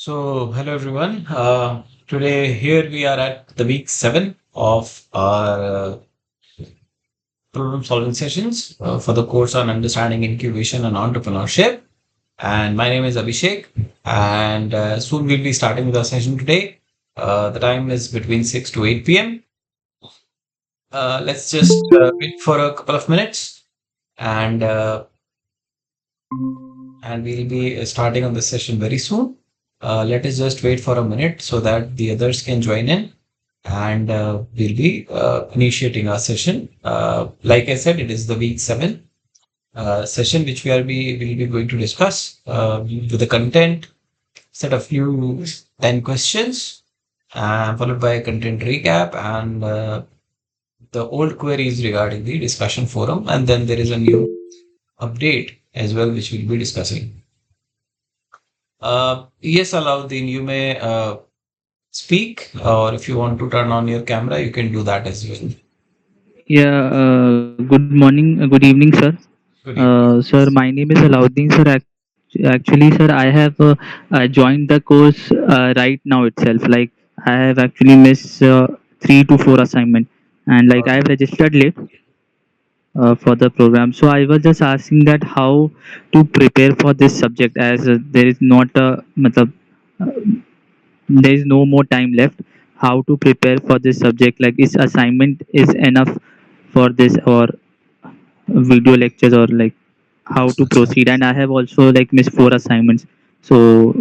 Hello everyone. Today here we are at the week 7 of our problem solving sessions for the course on understanding incubation and entrepreneurship. And my name is Abhishek, and soon we'll be starting with our session today. The time is between 6 to 8 p.m. Let's just wait for a couple of minutes, and uh, and we'll be starting on the session very soon. Let us just wait for a minute so that the others can join in, and we'll be initiating our session. Like I said, it is the week 7 session which will be going to discuss with the content, set a few 10 questions, followed by a content recap and the old queries regarding the discussion forum, and then there is a new update as well which we'll be discussing. Yes, Alauddin, you may speak, or if you want to turn on your camera, you can do that as well. Yeah, good morning, good evening, sir. Good evening. Sir, my name is Alauddin, sir. Actually, sir, I have joined the course right now itself. Like, I have actually missed three to four assignment, and like All I right. have registered late for the program. So I was just asking that how to prepare for this subject, as there is not a, matlab, there is no more time left. How to prepare for this subject? Like, is assignment is enough for this, or video lectures, or like how to अच्छा, proceed? And I have also like missed four assignments, so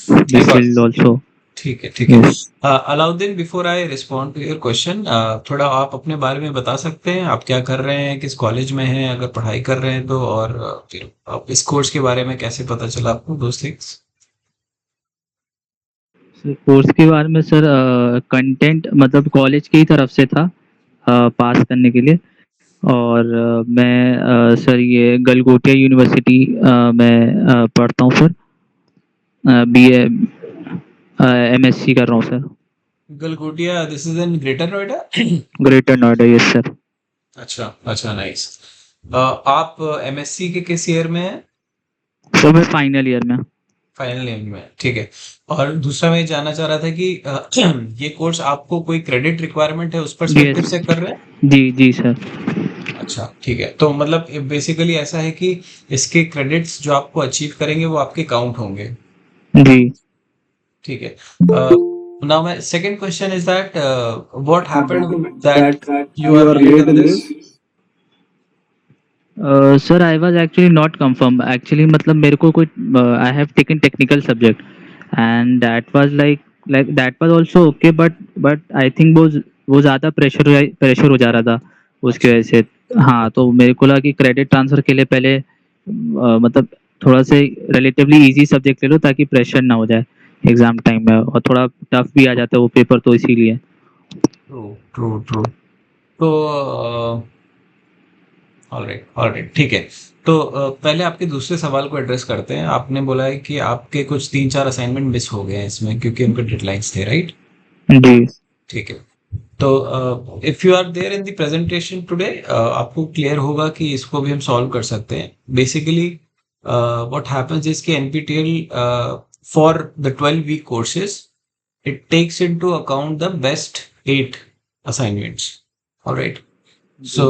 I this got it. will also. ठीक है, ठीक है। Yes. Alauddin, before I respond to your question, थोड़ा आप अपने बारे में बता सकते हैं? आप क्या कर रहे हैं? किस कॉलेज में हैं? अगर पढ़ाई कर रहे हैं तो, और फिर आप इस कोर्स के बारे में कैसे पता चला आपको? Those things. सर, कोर्स के बारे में सर, कंटेंट मतलब कॉलेज की ही तरफ से था पास करने के लिए। और मैं सर ये गलगोटिया यूनिवर्सिटी में पढ़ता हूँ सर। बी ए एमएससी कर रहा हूँ sir. Galgotia, this is in greater Noida. Greater Noida, yes sir. अच्छा, अच्छा, नाइस। आप एमएससी के किस ईयर में हैं? सर मैं फाइनल ईयर में। फाइनल ईयर में, ठीक है। और दूसरा मैं ये जानना चाह रहा था कि ये कोर्स आपको कोई क्रेडिट रिक्वायरमेंट है, उस पर्सपेक्टिव यस। से कर रहे हैं? जी जी सर। अच्छा, ठीक है। तो मतलब बेसिकली ऐसा है कि इसके क्रेडिट्स जो आपको अचीव करेंगे वो आपके काउंट होंगे। जी। ठीक है। Now my second question is that what happened that you are late in this? Sir I was actually not confirm actually, मतलब मेरे को कोई I have taken technical subject, and that was like that was also okay, but I think वो ज़्यादा pressure हो जा रहा था उसकी अच्छा, वजह से। हाँ, तो मेरे को लगा कि क्रेडिट ट्रांसफ़र के लिए पहले मतलब थोड़ा से रिलेटिवली इजी सब्जेक्ट ले लो, ताकि प्रेशर ना हो जाए एग्ज़ाम टाइम में, और थोड़ा टफ भी आ जाता है वो पेपर, तो इसीलिए। True, true, true. तो ऑलराइट, ऑलराइट, ठीक है। तो पहले आपके दूसरे सवाल को एड्रेस करते हैं। आपने बोला है कि आपके कुछ 3-4 असाइनमेंट मिस हो गए हैं इसमें क्योंकि उनके डेडलाइन्स थे, राइट? जी। ठीक है। तो if you are there in the presentation today, आपको क्लियर होगा कि इसको भी हम सॉल्व कर सकते हैं। बेसिकली व्हाट हैपेंस इज कि NPTEL for the 12 week courses, it takes into account the best 8 assignments. All right. So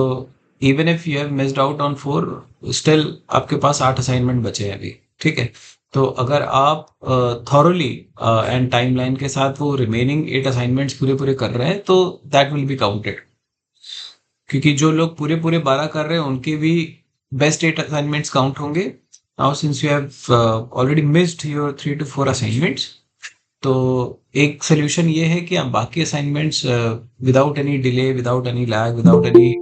जी। even if you have missed out on 4, still आपके पास 8 असाइनमेंट बचे हैं अभी। ठीक है। तो अगर आप थॉरोली एंड टाइमलाइन के साथ वो रिमेनिंग 8 असाइनमेंट्स पूरे पूरे कर रहे हैं तो दैट विल बी काउंटेड। क्योंकि जो लोग पूरे पूरे 12 कर रहे हैं उनके भी बेस्ट 8 असाइनमेंट्स काउंट होंगे। Now since you have already missed your 3 to 4 assignments, तो एक सोल्यूशन ये है कि आप बाकी assignments without any delay, without any lag, without any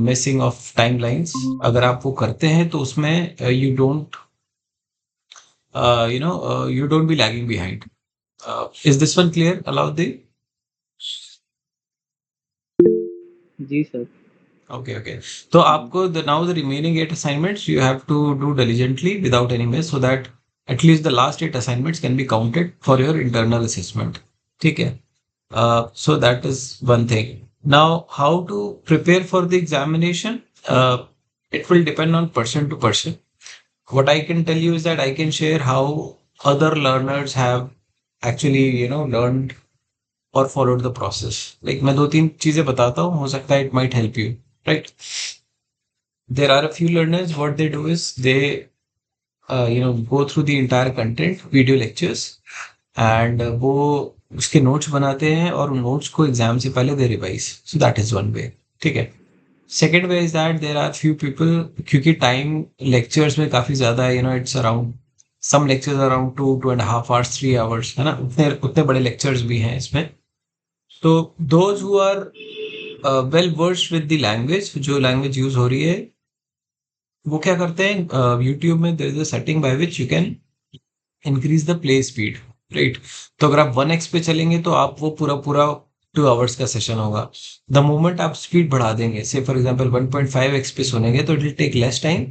missing of timelines, अगर आप वो करते हैं तो उसमें you don't be lagging behind. Is this one clear, Alauddin? जी सर। Okay, okay. तो आपको now the remaining 8 assignments you have to do diligently without any miss, so that at least the last 8 assignments can be counted for your internal assessment. ठीक है। So that is one thing. Now, how to prepare for the examination? It will depend on person to person. What I can tell you is that I can share how other learners have actually learned or followed the process. Like मैं दो तीन चीजें बताता हूँ, हो सकता है it might help you, right? There are a few learners, what they do is they go through the entire content, video lectures, and वो उसके नोट्स बनाते हैं और उन नोट्स को एग्जाम से पहले they revise. So that is one way. ठीक है. Second way is that there are few people, क्योंकि टाइम लेक्चर्स में काफ़ी ज़्यादा है, it's around some lectures around 2.5 hours 3 hours, है ना, उतने उतने बड़े लेक्चर्स भी हैं इसमें. तो those who are well versed with the language, जो लैंग्वेज यूज हो रही है, वो क्या करते हैं, यूट्यूब में there is a setting by which you can increase the play speed, right? तो अगर आप 1x पे चलेंगे तो आप वो पूरा पूरा 2 hours का सेशन होगा. द मोमेंट आप स्पीड बढ़ा देंगे, से फॉर एग्जाम्पल 1.5x पे सुनेंगे, तो it will take less time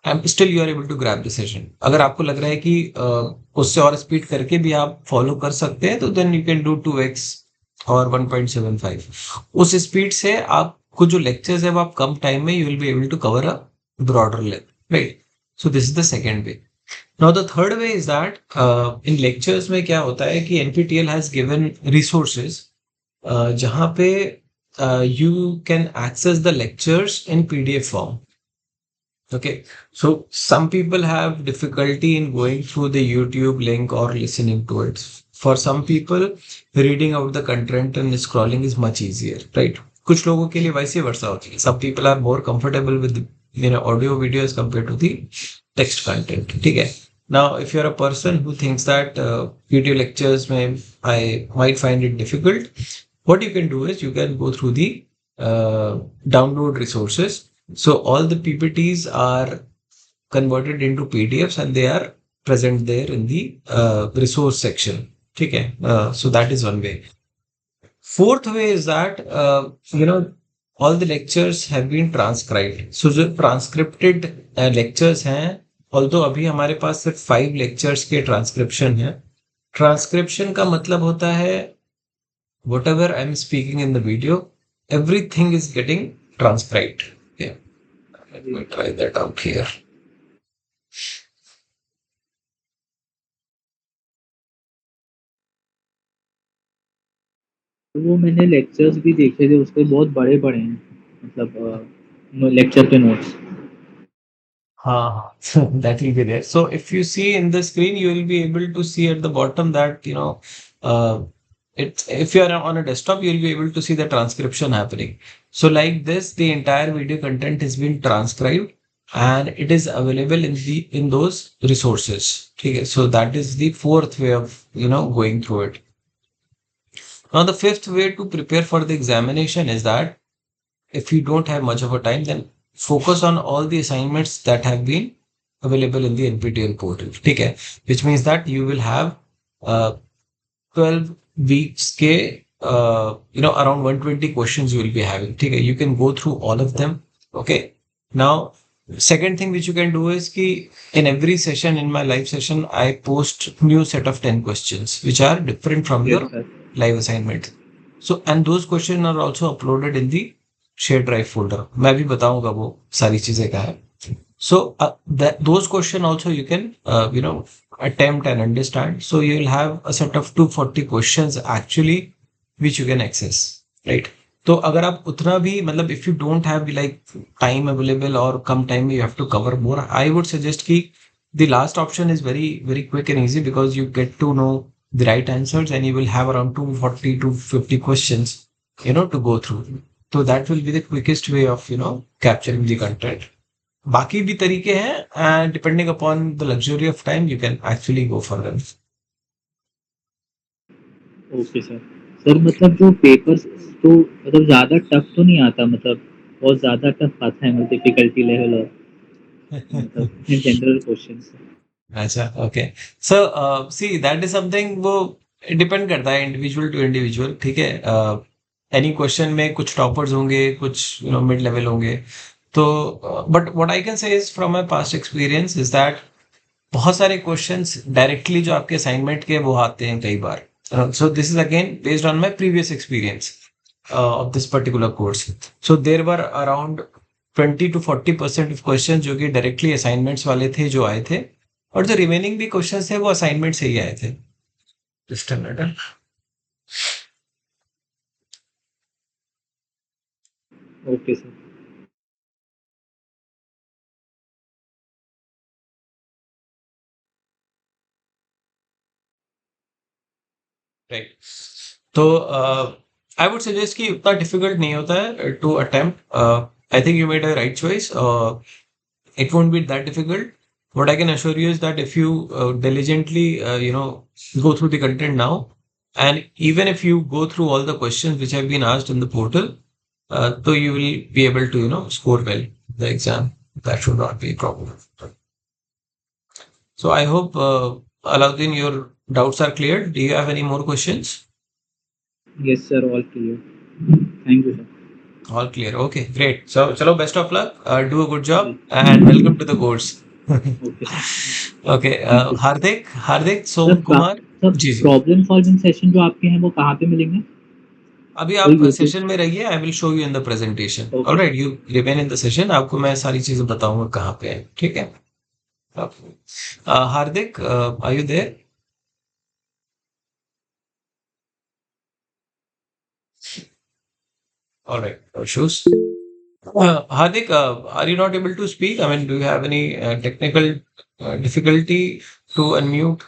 and still you are able to grab the session. अगर आपको लग रहा है कि उससे और स्पीड करके भी आप फॉलो कर सकते हैं, तो then you can do 2x और 1.75. उस स्पीड से आपको जो लेक्चर्स है वो आप कम टाइम में you will be able to cover a broader length, right? So this is the second way. Now the third way is that in lectures में क्या होता है कि NPTEL has given resources जहाँ पे you can access the lectures in PDF form. Okay, so some people have difficulty in going through the YouTube link or listening to it. For some people, reading out the content and scrolling is much easier, right? कुछ लोगों के लिए vice versa होती है. Some people are more comfortable with audio video as compared to the text content. ठीक है. Now, if you're a person who thinks that video lectures I might find it difficult, what you can do is you can go through the download resources. So all the PPTs are converted into PDFs and they are present there in the resource section. ठीक है. So that is one way. Fourth way is that all the lectures have been transcribed. So जो transcripted lectures हैं, although अभी हमारे पास सिर्फ 5 lectures के transcription है. Transcription का मतलब होता है what ever I am speaking in the video, everything is getting transcribed. Let me try that out here. तो वो मैंने लेक्चर्स भी देखे थे, उसके बहुत बड़े बड़े हैं, मतलब लेक्चर के notes. That will be there. So if you see in the screen, you will be able to see at the bottom that uh, if you are on a desktop, you will be able to see the transcription happening. So like this, the entire video content has been transcribed and it is available in those resources. Okay, so that is the fourth way of going through it. Now the fifth way to prepare for the examination is that if you don't have much of a time, then focus on all the assignments that have been available in the NPTEL portal. Okay, which means that you will have 12 weeks ke around 120 questions you will be having. Okay, you can go through all of them. Okay, now second thing which you can do is ki in every session, in my live session, I post new set of 10 questions which are different from your live assignment. So and those questions are also uploaded in the share drive folder. मैं भी बताऊंगा वो सारी चीजें क्या है. सो those question also you can attempt and understand. So you will have a set of 240 questions actually which you can access, right? तो अगर आप उतना भी मतलब if you don't have like time available और कम time में you have to cover more, I would suggest कि the last option is very very quick and easy because you get to know the right answers and you will have around 240 to 50 questions to go through. So that will be the quickest way of capturing the content. बाकी भी तरीके हैं and depending upon the luxury of time you can actually go for them. Okay sir. Sir मतलब जो papers, तो मतलब ज़्यादा tough तो नहीं आता, मतलब बहुत ज़्यादा टफ आता है, मतलब डिफिकल्टी लेवल और मतलब जनरल क्वेश्चंस. अच्छा, okay. So see that is something, वो डिपेंड करता है इंडिविजुअल टू इंडिविजुअल. ठीक है. एनी क्वेश्चन में कुछ टॉपर्स होंगे, कुछ मिड लेवल होंगे. तो बट व्हाट आई कैन से is from my past experience is that बहुत सारे क्वेश्चंस डायरेक्टली जो आपके असाइनमेंट के वो आते हैं कई बार. So this is again based on my previous experience of this particular course. So there were around 20 to 40% of question जो कि डायरेक्टली असाइनमेंट्स वाले थे जो आए थे. और जो रिमेनिंग भी क्वेश्चंस थे वो असाइनमेंट से ही आए थे। Just a minute. Okay sir. Right. तो आई वुड सजेस्ट कि उतना डिफिकल्ट नहीं होता है to attempt. I think you made a right choice. it won't be that difficult. What I can assure you is that if you diligently, go through the content now, and even if you go through all the questions which have been asked in the portal, so you will be able to, score well the exam. That should not be a problem. So I hope, Alauddin, your doubts are cleared. Do you have any more questions? Yes sir, all clear. Thank you sir. All clear. Okay, great. So, chalo, best of luck. Do a good job and welcome to the course. Okay sir. Okay, thank you sir. Hardik, sir Som Kumar. Sir, जी जी। Problem solving session जो आपके हैं वो कहाँ पे मिलेंगे? अभी कोई आप यूट्यूब? सेशन में रहिए, I will show you in the presentation. Okay alright, sir. You remain in the session, आपको मैं सारी चीजें बताऊंगा कहाँ पे है, ठीक है। आप- Hardik, are you there? Alright, no issues. Hardik, are you not able to speak? I mean, do you have any technical difficulty to unmute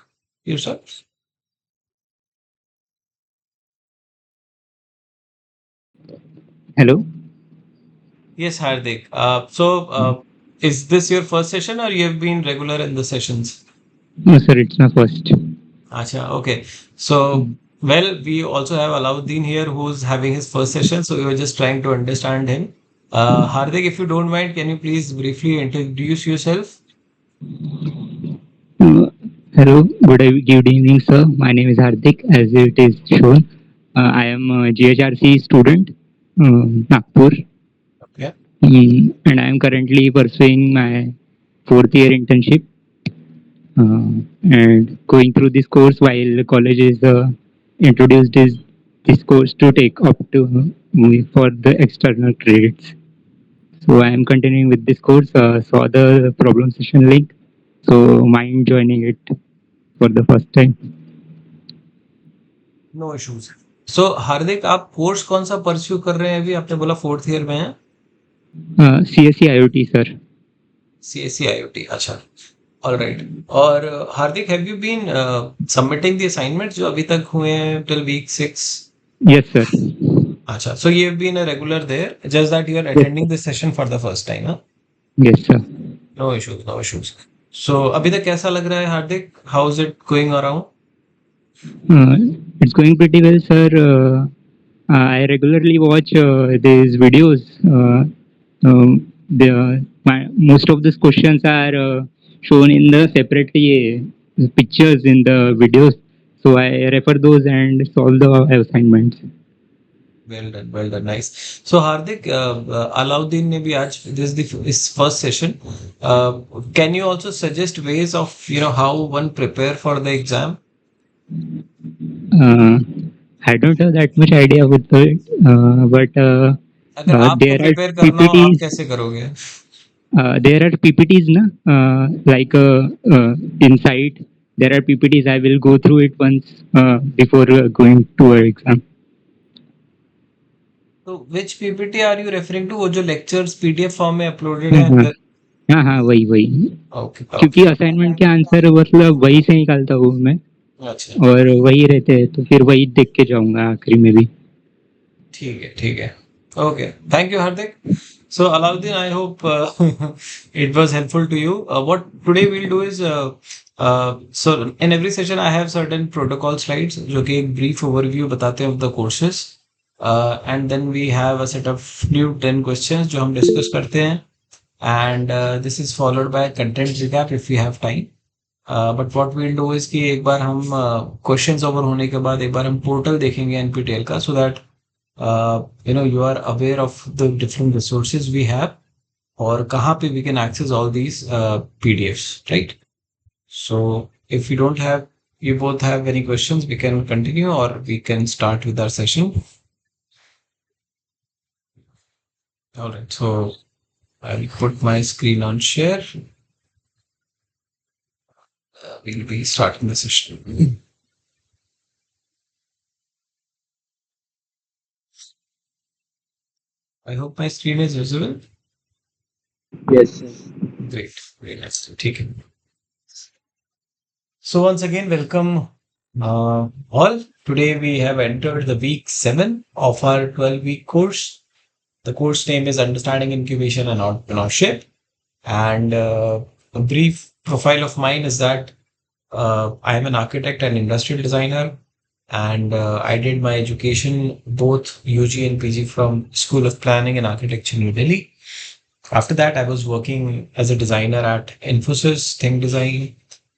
yourself? Hello. Yes, Hardik. Is this your first session or you have been regular in the sessions? No sir, it's my first. Acha, okay. So, well, we also have Alauddin here who's having his first session, so we were just trying to understand him. Hardik, if you don't mind, can you please briefly introduce yourself? Hello, good evening, sir. My name is Hardik, as it is shown. I am a GHRC student, Nagpur, Okay. and I am currently pursuing my fourth year internship and going through this course while the college is introduced this course to take up to for the external credits. So I am continuing with this course. Saw the problem session link, so mind joining it for the first time. No issues. So Hardik, आप course कौन सा pursue कर रहे हैं अभी? आपने बोला fourth year में है। CSE IoT, sir. CSC IoT, अच्छा। ऑलराइट। और Hardik, have you been submitting the assignment जो अभी तक हुए हैं टिल वीक 6? Yes, sir. अच्छा, so you have been a regular there, just that you are Yes, sir. Attending this session for the first time. Yes, sir. No issues, no issues. So अभी तक कैसा लग रहा है Hardik? How is it going around? Uh, it's going pretty well, sir. I regularly watch these videos. Most of these questions are shown in the separately pictures in the videos, so I refer those and solve the assignments. Well done, nice. So Hardik, Alauddin ने भी आज this is first session. Can you also suggest ways of how one prepare for the exam? Uh, I don't have that much idea with it, but अगर आपको there are prepare करना हो, आप PPTs. कैसे करोगे? There are PPTs, na? Like inside. There are PPTs. I will go through it once before going to an exam. तो which PPT are you referring to? वो जो लेक्चर्स पीडीएफ फॉर्म में uploaded हाँ है हाँ। अंदर? हाँ हाँ, वही वही। ओके क्योंकि ओके। असाइनमेंट के आंसर मतलब वही से निकालता हूँ मैं, अच्छा, और वही रहते हैं, तो फिर वही देख के जाऊंगा आखिरी में भी। ठीक है ठीक है। Okay, thank you Hardik. So Alauddin, I hope it was helpful to you. What today we'll do is, so in every session I have certain protocol slides जो कि एक brief overview बताते हैं of the courses, and then we have a set of new 10 questions जो हम discuss करते हैं, and this is followed by content recap if we have time. But what will do is कि एक बार हम questions over होने के बाद एक बार हम पोर्टल देखेंगे एनपीटीएल का, so that you are aware of the different resources we have और कहाँ पे we can access all these PDFs, right? So if you don't have, you both have any questions, we can continue or we can start with our session. All right, so I'll put my screen on share. we'll be starting the session. I hope my screen is visible. Yes. Great, very nice. Take it. So once again, welcome all. Today we have entered the week 7 of our 12-week course. The course name is Understanding Incubation and Entrepreneurship. And a brief profile of mine is that I am an architect and industrial designer, and I did my education both UG and PG from School of Planning and Architecture, New Delhi. After that, I was working as a designer at Infosys Think Design,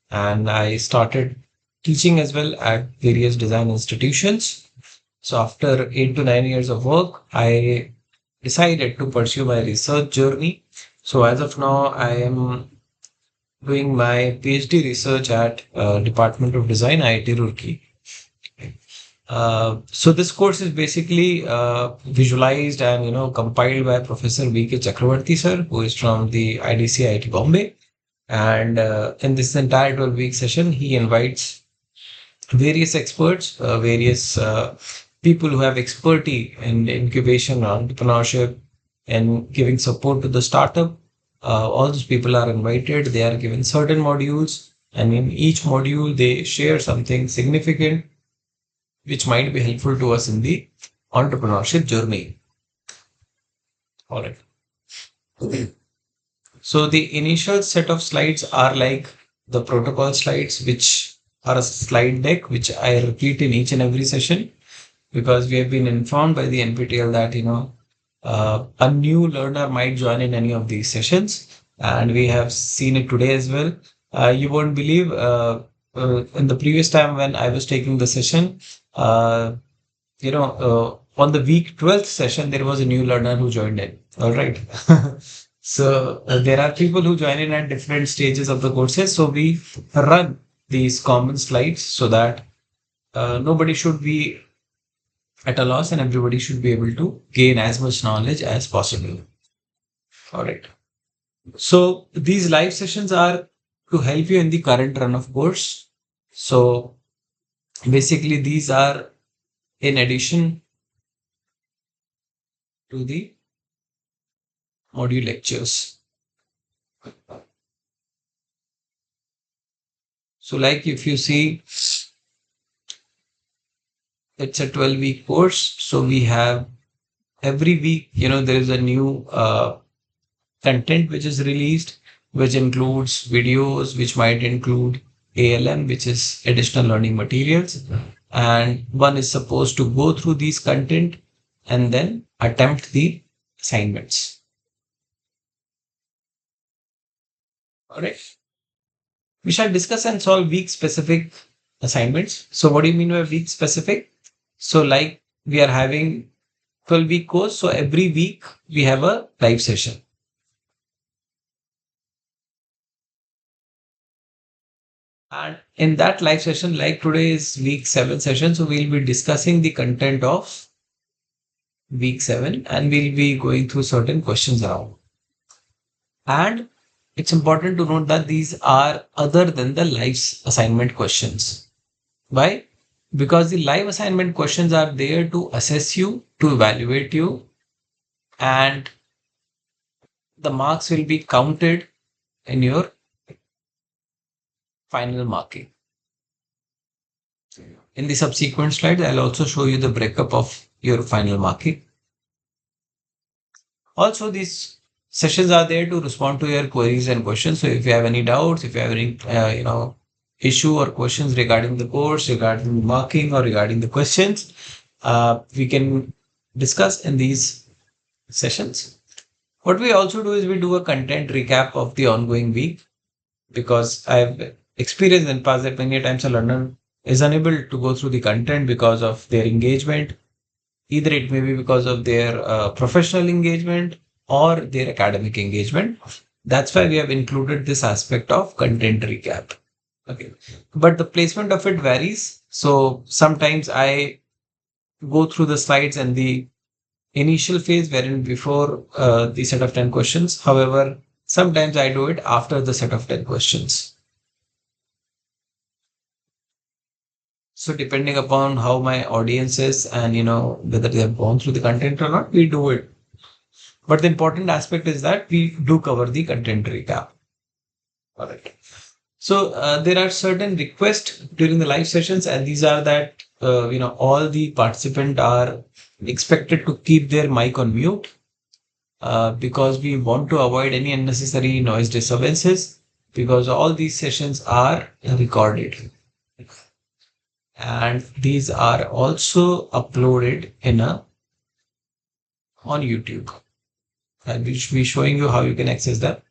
and I started teaching as well at various design institutions. So after 8 to 9 years of work, I decided to pursue my research journey. So as of now, I am doing my PhD research at Department of Design, IIT Roorkee. So this course is basically visualized and compiled by Professor V.K. Chakravarti sir, who is from the IDC IIT Bombay. And in this entire 12-week session, he invites various experts, various people who have expertise in incubation, entrepreneurship, and giving support to the startup. All those people are invited. They are given certain modules, and in each module, they share something significant which might be helpful to us in the entrepreneurship journey. All right. So the initial set of slides are like the protocol slides, which are a slide deck, which I repeat in each and every session because we have been informed by the NPTEL that a new learner might join in any of these sessions, and we have seen it today as well. You won't believe in the previous time when I was taking the session, uh, on the week 12th session, there was a new learner who joined in. All right. So there are people who join in at different stages of the courses. So we run these common slides so that nobody should be at a loss and everybody should be able to gain as much knowledge as possible. All right. So these live sessions are to help you in the current run of course. So basically, these are in addition to the module lectures. So like if you see, it's a 12-week course. So we have every week, there is a new content which is released, which includes videos, which might include ALM, which is additional learning materials. And one is supposed to go through these content and then attempt the assignments. All right. We shall discuss and solve week specific assignments. So what do you mean by week specific? So like we are having 12-week course. So every week we have a live session. And in that live session, like today is week 7 session. So we'll be discussing the content of week 7 and we'll be going through certain questions around. And it's important to note that these are other than the live assignment questions. Why? Because the live assignment questions are there to assess you, to evaluate you, and the marks will be counted in your final marking. In the subsequent slides, I'll also show you the breakup of your final marking. Also, these sessions are there to respond to your queries and questions. So if you have any doubts, if you have any, issue or questions regarding the course, regarding the marking or regarding the questions, we can discuss in these sessions. What we also do is we do a content recap of the ongoing week because I've experienced in past that many times a learner is unable to go through the content because of their engagement. Either it may be because of their professional engagement or their academic engagement. That's why we have included this aspect of content recap. Okay. But the placement of it varies. So sometimes I go through the slides and the initial phase wherein before the set of 10 questions. However, sometimes I do it after the set of 10 questions. So depending upon how my audience is and whether they have gone through the content or not, we do it. But the important aspect is that we do cover the content recap. All right. So there are certain requests during the live sessions, and these are that all the participants are expected to keep their mic on mute because we want to avoid any unnecessary noise disturbances because all these sessions are recorded and these are also uploaded in a on YouTube. I will be showing you how you can access that.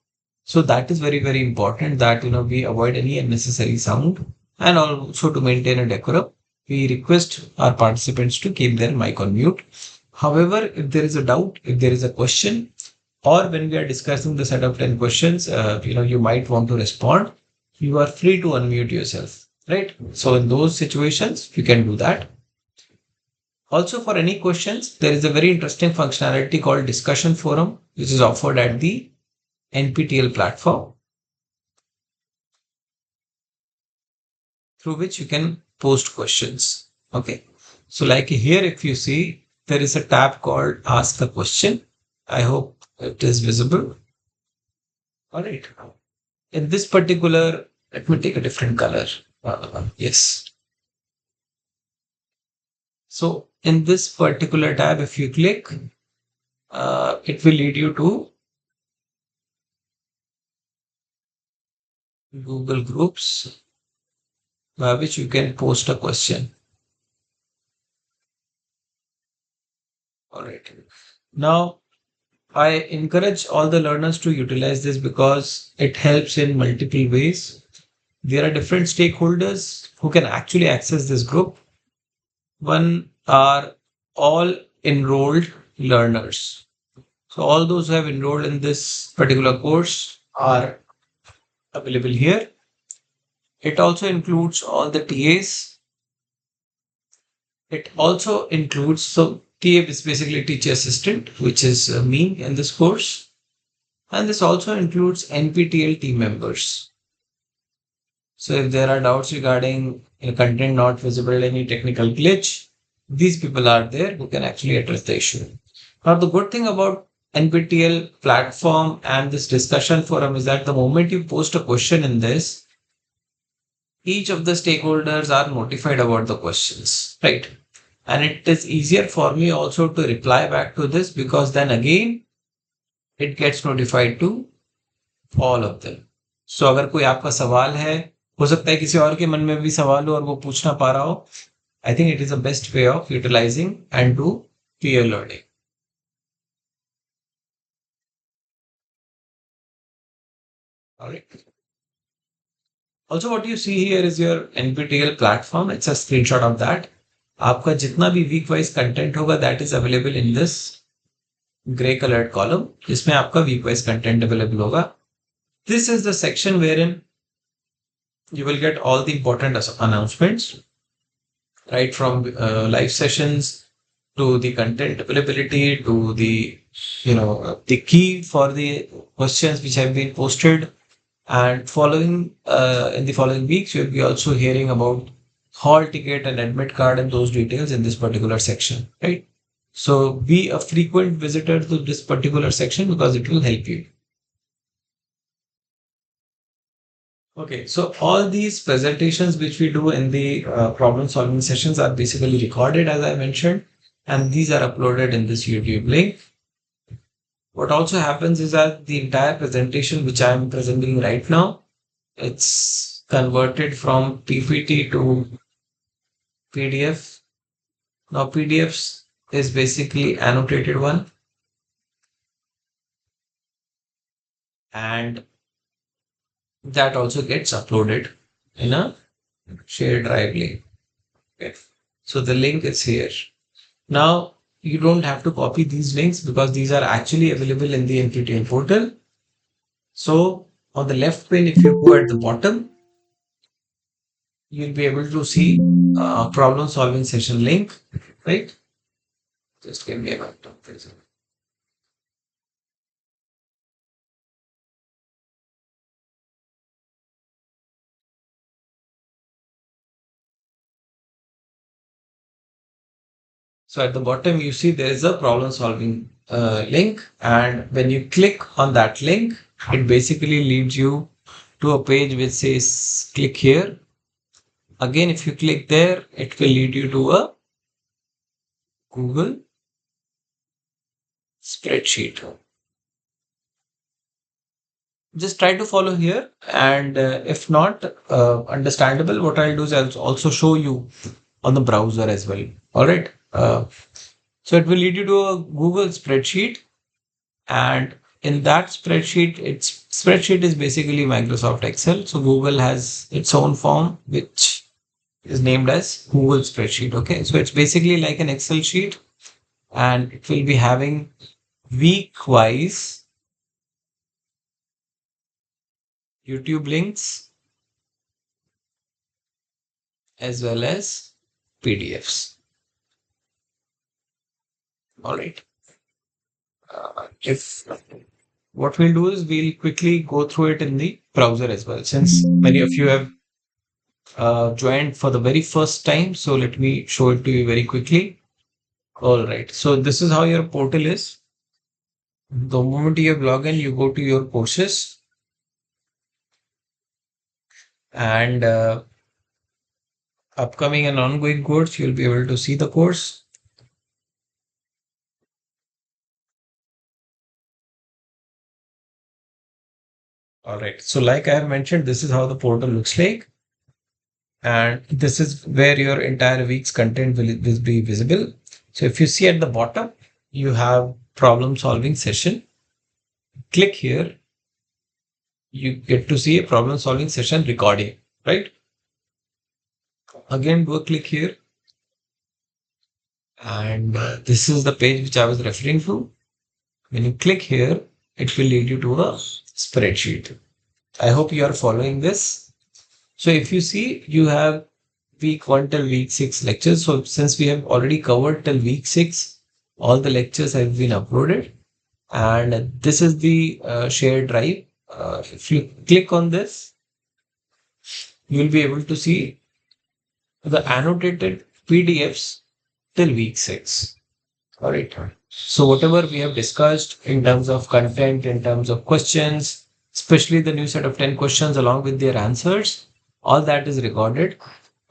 So that is very, very important that we avoid any unnecessary sound and also to maintain a decorum. We request our participants to keep their mic on mute. However, if there is a doubt, if there is a question, or when we are discussing the set of 10 questions, you might want to respond, you are free to unmute yourself, right? So in those situations, you can do that. Also, for any questions, there is a very interesting functionality called discussion forum, which is offered at the NPTEL platform, through which you can post questions. Okay. So like here, if you see, there is a tab called ask a question. I hope it is visible. All right. In this particular, let me take a different color. Yes. So in this particular tab, if you click, it will lead you to Google Groups, by which you can post a question. All right. Now, I encourage all the learners to utilize this because it helps in multiple ways. There are different stakeholders who can actually access this group. One are all enrolled learners. So all those who have enrolled in this particular course are available here. It also includes all the TAs. It also includes, so TA is basically teacher assistant, which is me in this course. And this also includes NPTEL team members. So if there are doubts regarding content not visible, any technical glitch, these people are there who can actually address the issue. Now, the good thing about NPTEL platform and this discussion forum is that the moment you post a question in this, each of the stakeholders are notified about the questions, right? And it is easier for me also to reply back to this because then again, it gets notified to all of them. So अगर कोई आपका सवाल है, हो सकता है किसी और के मन में भी सवाल हो और वो पूछ ना पा रहा हो. I think it is the best way of utilizing and do peer learning. All right. Also, what you see here is your NPTEL platform. It's a screenshot of that. आपका जितना भी week wise content होगा, that is available in this gray colored column, जिसमें आपका week wise content available होगा. This is the section wherein you will get all the important announcements, right from live sessions to the content availability to the key for the questions which have been posted. And following in the following weeks, you'll be also hearing about hall ticket and admit card and those details in this particular section, right? So be a frequent visitor to this particular section because it will help you. Okay, so all these presentations which we do in the problem solving sessions are basically recorded, as I mentioned, and these are uploaded in this YouTube link. What also happens is that the entire presentation which I am presenting right now, it's converted from PPT to PDF. Now PDFs is basically annotated one and that also gets uploaded in a shared drive link. Okay. So the link is here. Now you don't have to copy these links because these are actually available in the NPTEL portal. So on the left pane, if you go at the bottom, you'll be able to see problem solving session link, right? Just give me a minute. So at the bottom, you see there is a problem solving link. And when you click on that link, it basically leads you to a page which says click here. Again, if you click there, it will lead you to a Google spreadsheet. Just try to follow here. And if not understandable, what I'll do is I'll also show you on the browser as well. All right. So it will lead you to a Google spreadsheet. And in that spreadsheet, its spreadsheet is basically Microsoft Excel. So Google has its own form, which is named as Google spreadsheet. Okay. So it's basically like an Excel sheet, and it will be having week wise YouTube links as well as PDFs. All right. If what we'll do is we'll quickly go through it in the browser as well, since many of you have joined for the very first time. So let me show it to you very quickly. All right. So this is how your portal is. The moment you have logged in, you go to your courses, and upcoming and ongoing course, you'll be able to see the course. All right. So like I have mentioned, this is how the portal looks like. And this is where your entire week's content will be visible. So if you see at the bottom, you have problem solving session. Click here, you get to see a problem solving session recording, right? Again, do a click here. And this is the page which I was referring to. When you click here, it will lead you to a spreadsheet. I hope you are following this. So if you see, you have week 1 till week 6 lectures. So since we have already covered till week 6, all the lectures have been uploaded. And this is the shared drive. If you click on this, you will be able to see the annotated PDFs till week 6. All right. So whatever we have discussed in terms of content, in terms of questions, especially the new set of 10 questions along with their answers, all that is recorded.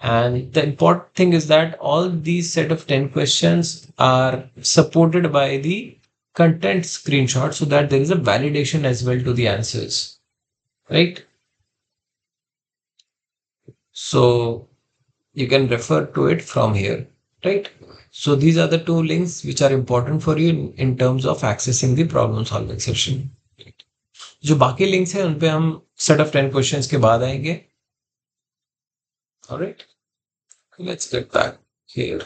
And the important thing is that all these set of 10 questions are supported by the content screenshot, so that there is a validation as well to the answers, right? So you can refer to it from here, right? So these are the two links which are important for you in terms of accessing the problem solving session. जो बाकी links हैं उन पे हम set of 10 questions के बाद आएंगे. All right, let's get back here.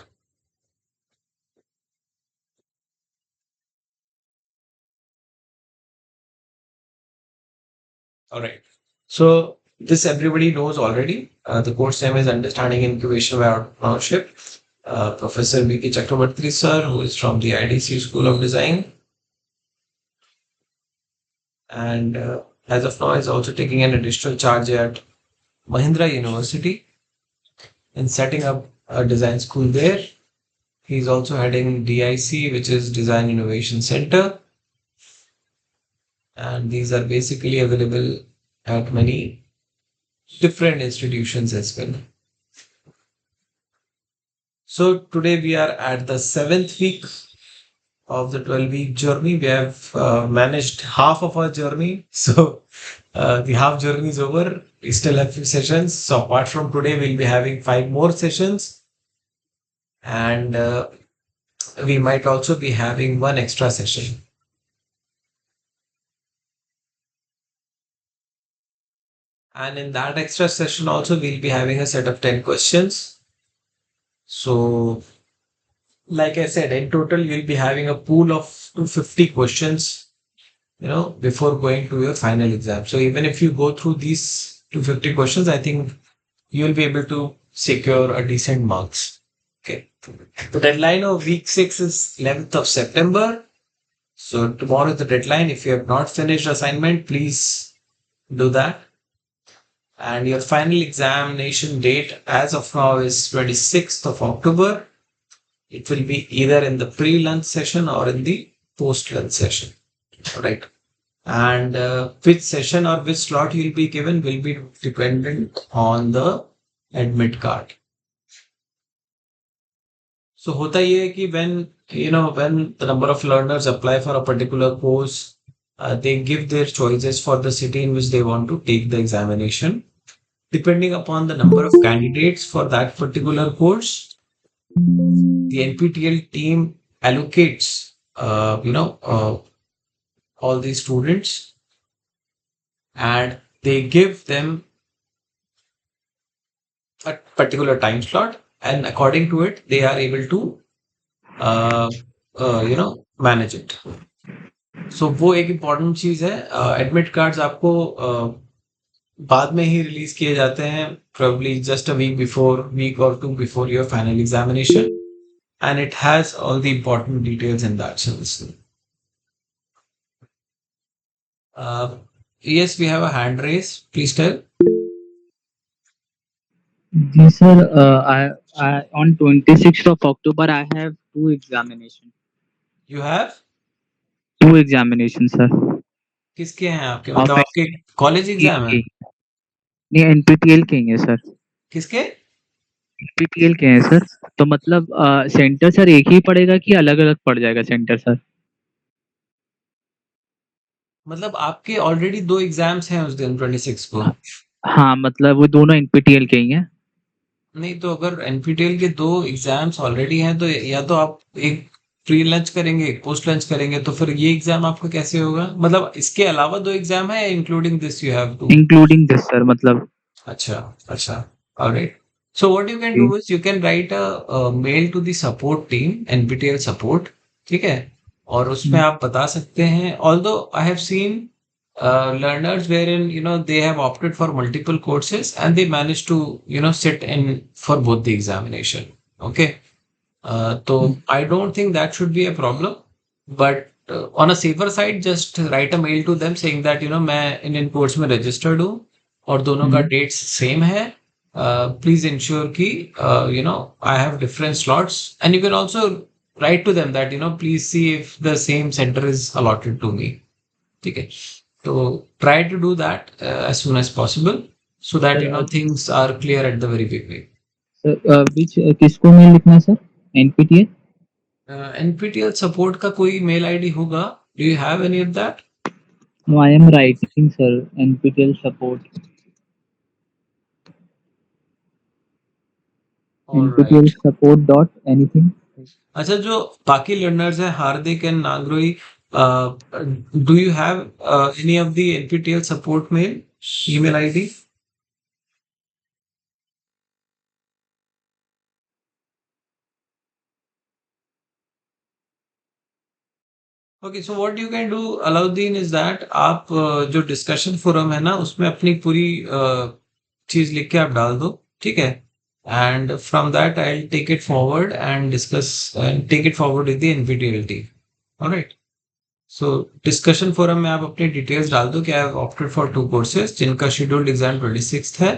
All right. So this everybody knows already. The course name is Understanding Incubation by Entrepreneurship. Professor B.K. Chakrabarty sir, who is from the IDC School of Design, and as of now is also taking an additional charge at Mahindra University in setting up a design school there. He's also heading DIC, which is Design Innovation Center, and these are basically available at many different institutions as well. So today we are at the 7th week of the 12-week journey. We have managed half of our journey. So the half journey is over. We still have few sessions. So apart from today, we'll be having 5 more sessions. And we might also be having one extra session. And in that extra session also, we'll be having a set of 10 questions. So like I said, in total, you'll be having a pool of 250 questions, before going to your final exam. So even if you go through these 250 questions, I think you'll be able to secure a decent marks. Okay. The deadline of week 6 is 11th of September. So tomorrow is the deadline. If you have not finished assignment, please do that. And your final examination date as of now is 26th of October. It will be either in the pre-lunch session or in the post-lunch session, right? And which session or which slot you'll be given will be dependent on the admit card. So होता ये है कि when the number of learners apply for a particular course, they give their choices for the city in which they want to take the examination. Depending upon the number of candidates for that particular course, the NPTEL team allocates, all these students, and they give them a particular time slot, and according to it, they are able to, uh, manage it. So वो एक important चीज है. Admit cards आपको बाद में ही release किए जाते हैं, probably just a week or two before your final examination, and it has all the important details in that sense. Uh, yes, we have a hand raise. Please tell. Yes, sir. I on 26th of October I have two examinations. You have? Two examinations, sir. किसके हैं आपके, Of मतलब आपके college NPTEL exam है? के नहीं NPTEL के ही है सर. किसके? NPTEL के हैं सर. तो मतलब सेंटर सर एक ही पड़ेगा कि अलग अलग पड़ जाएगा सेंटर सर? मतलब आपके ऑलरेडी दो एग्जाम्स हैं उस दिन 26 को? हाँ मतलब वो दोनों NPTEL के ही हैं. नहीं, तो अगर एनपीटीएल के दो एग्जाम्स ऑलरेडी हैं तो या तो आप एक प्री लंच करेंगे, एक पोस्ट लंच करेंगे, तो फिर ये एग्जाम आपका कैसे होगा? मतलब इसके अलावा दो एग्जाम है या including this you have two? Including this sir मतलब. अच्छा, अच्छा. Alright. So what you can do जी. is you can write a mail to the support team, NPTEL support, ठीक है? और उसमें हम्म, आप बता सकते हैं, although I have seen learners wherein they have opted for multiple courses and they managed to sit in for both the examination. Okay. So I don't think that should be a problem, but on a safer side, just write a mail to them saying that मैं इन course में registered हूँ और दोनों का हम्म, dates same है. Please ensure कि I have different slots, and you can also write to them that please see if the same center is allotted to me. ठीक है? तो try to do that as soon as possible, so that sir things are clear at the very beginning. Sir which किसको mail लिखना है sir? NPTEL. NPTEL support का कोई mail ID होगा? Do you have any of that? No I am writing sir NPTEL support. NPTEL alright. support dot anything. अच्छा, जो बाकी learners हैं, Hardik and Nagaroi, do you have any of the NPTEL support mail email ID? Okay, so what you can do Alauddin is that आप जो discussion forum है ना उसमें अपनी पूरी चीज लिख के आप डाल दो, ठीक है? And from that I will take it forward and discuss and take it forward with the NPTEL team. Alright. So discussion forum में आप अपनी डिटेल्स डाल दो कि I have opted for two courses जिनका शेड्यूल्ड एग्जाम 26 है.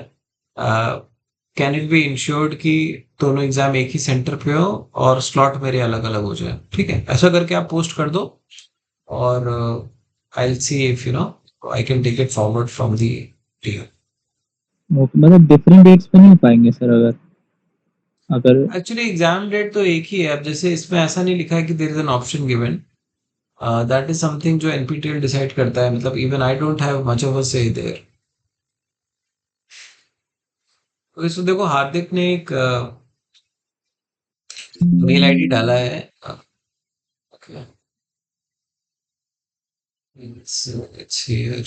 Can it be insured कि दोनों एग्जाम एक ही सेंटर पे हो और स्लॉट मेरे अलग अलग हो जाए, ठीक है? ऐसा करके आप पोस्ट कर दो, और I will see if I can take it forward from the team. Okay मतलब डिफरेंट डेट्स पे नहीं हो पाएंगे सर अगर अगर एक्चुअली एग्जाम डेट तो एक ही है. अब जैसे इसमें ऐसा नहीं लिखा है कि there is an option given. That is something जो एनपीटीएल डिसाइड करता है, मतलब even I don't have much of a say there. तो इसको देखो, हार्दिक ने एक मेल आईडी डाला है. Okay. It's here.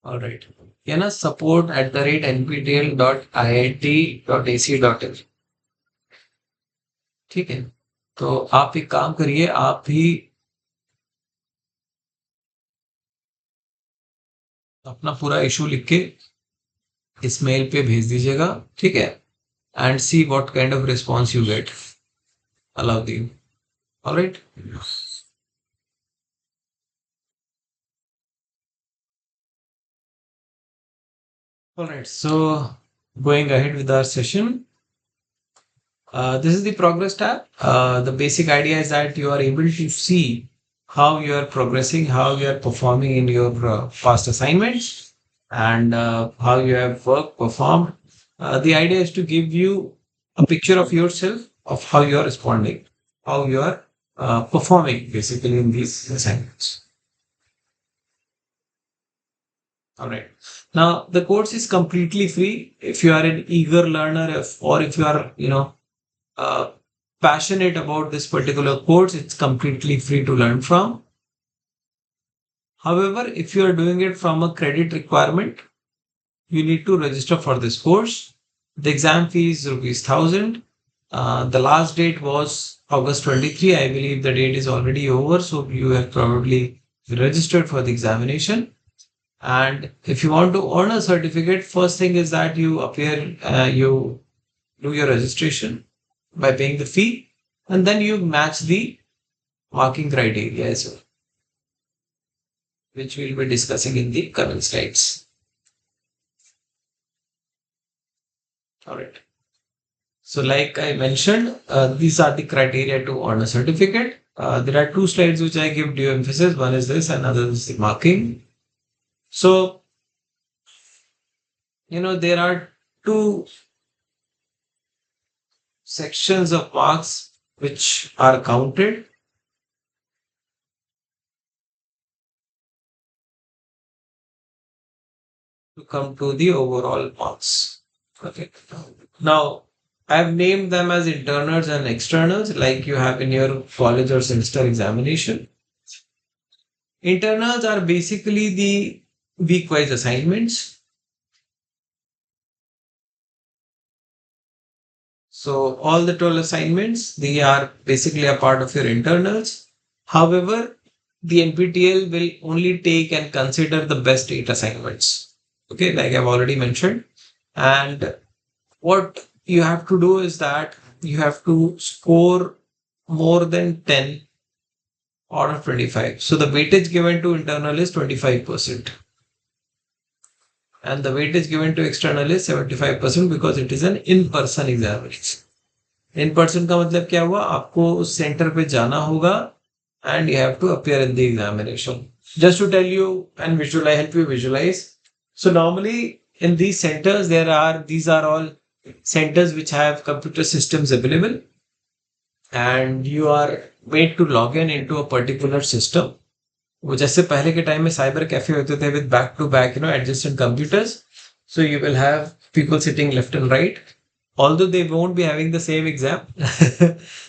All right. ये ना support@nptel.iit.ac.in. ठीक है? तो आप एक काम करिए, आप भी अपना पूरा इशू लिख के इस मेल पे भेज दीजिएगा, ठीक है? And see what kind of response you get. Alauddin. All right. All right. So going ahead with our session. This is the progress tab. The basic idea is that you are able to see how you are progressing, how you are performing in your past assignments, and how you have worked, performed. The idea is to give you a picture of yourself, of how you are responding, how you are performing basically in these assignments. All right. Now the course is completely free. If you are an eager learner, or if you are, uh, passionate about this particular course, it's completely free to learn from. However, if you are doing it from a credit requirement, you need to register for this course. The exam fee is rupees 1000. The last date was August 23. I believe the date is already over, so you have probably registered for the examination. And if you want to earn a certificate, first thing is that you appear, you do your registration by paying the fee, and then you match the marking criteria as well, which we'll be discussing in the coming slides. All right. So, like I mentioned, these are the criteria to earn a certificate. There are two slides which I give due emphasis. One is this, and another is the marking. So, there are two sections of marks which are counted to come to the overall marks. Okay. Now, I've named them as internals and externals, like you have in your college or semester examination. Internals are basically the week-wise assignments. So all the 12 assignments, they are basically a part of your internals. However, the NPTEL will only take and consider the best 8 assignments. Okay, like I've already mentioned. And what you have to do is that you have to score more than 10 out of 25. So the weightage given to internal is 25%. And the weightage given to external is 75% because it is an in-person examination. In person का मतलब क्या हुआ, आपको उस centre पे जाना होगा and you have to appear in the examination. Just to tell you and visualize, help you visualize. So normally in these centers, these are all centers which have computer systems available, and you are made to log in into a particular system. वो जैसे पहले के time में cyber cafe होते थे with back to back adjacent computers. So you will have people sitting left and right, although they won't be having the same exam.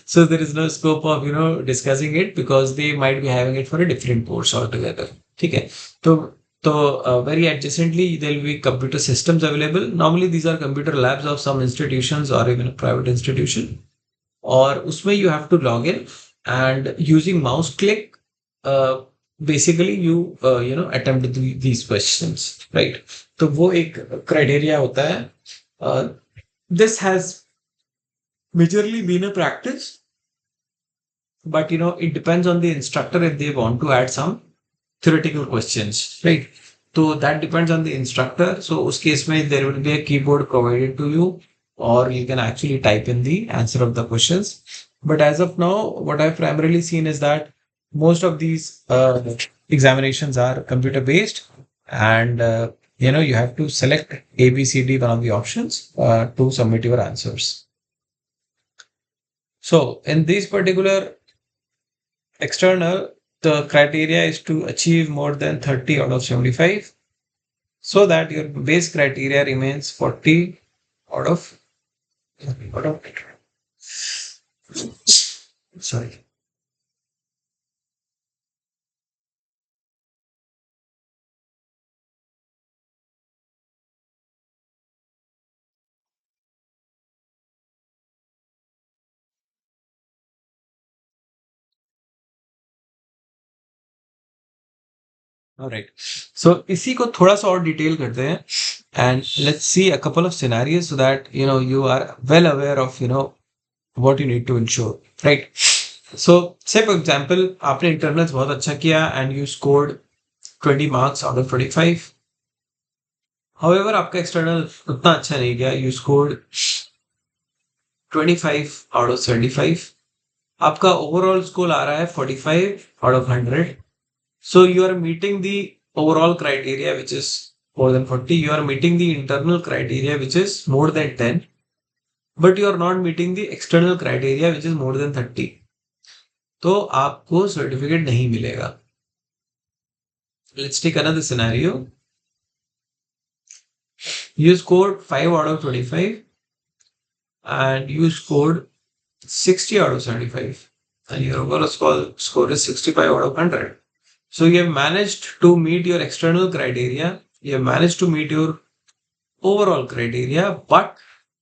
So there is no scope of discussing it because they might be having it for a different course altogether. ठीक है. तो very adjacently there will be computer systems available. Normally these are computer labs of some institutions or even a private institution. और उसमें you have to log in and using mouse click, basically you attempt these questions, right? तो वो एक criteria होता है. This has majorly been a practice, but it depends on the instructor if they want to add some theoretical questions, right? So that depends on the instructor. So उस case में there will be a keyboard provided to you, or you can actually type in the answer of the questions. But as of now, what I've primarily seen is that most of these examinations are computer based, and you have to select A, B, C, D, one of the options to submit your answers. So in this particular external, the criteria is to achieve more than 30 out of 75, so that your base criteria remains 40 out of sorry. Alright. So इसी को थोड़ा सा और detail करते हैं, and let's see a couple of scenarios so that you are well aware of what you need to ensure, right? So say for example आपने internals बहुत अच्छा किया and you scored 20 marks out of 25. However आपका external उतना अच्छा नहीं गया, you scored 25 out of 75. आपका ओवरऑल स्कोर आ रहा है 45 out of 100. So you are meeting the overall criteria, which is more than 40. You are meeting the internal criteria, which is more than 10, but you are not meeting the external criteria, which is more than 30. तो आपको certificate नहीं मिलेगा. Let's take another scenario. You scored 5 out of 25 and you scored 60 out of 75, and your overall score is 65 out of 100. So you have managed to meet your external criteria, you have managed to meet your overall criteria, but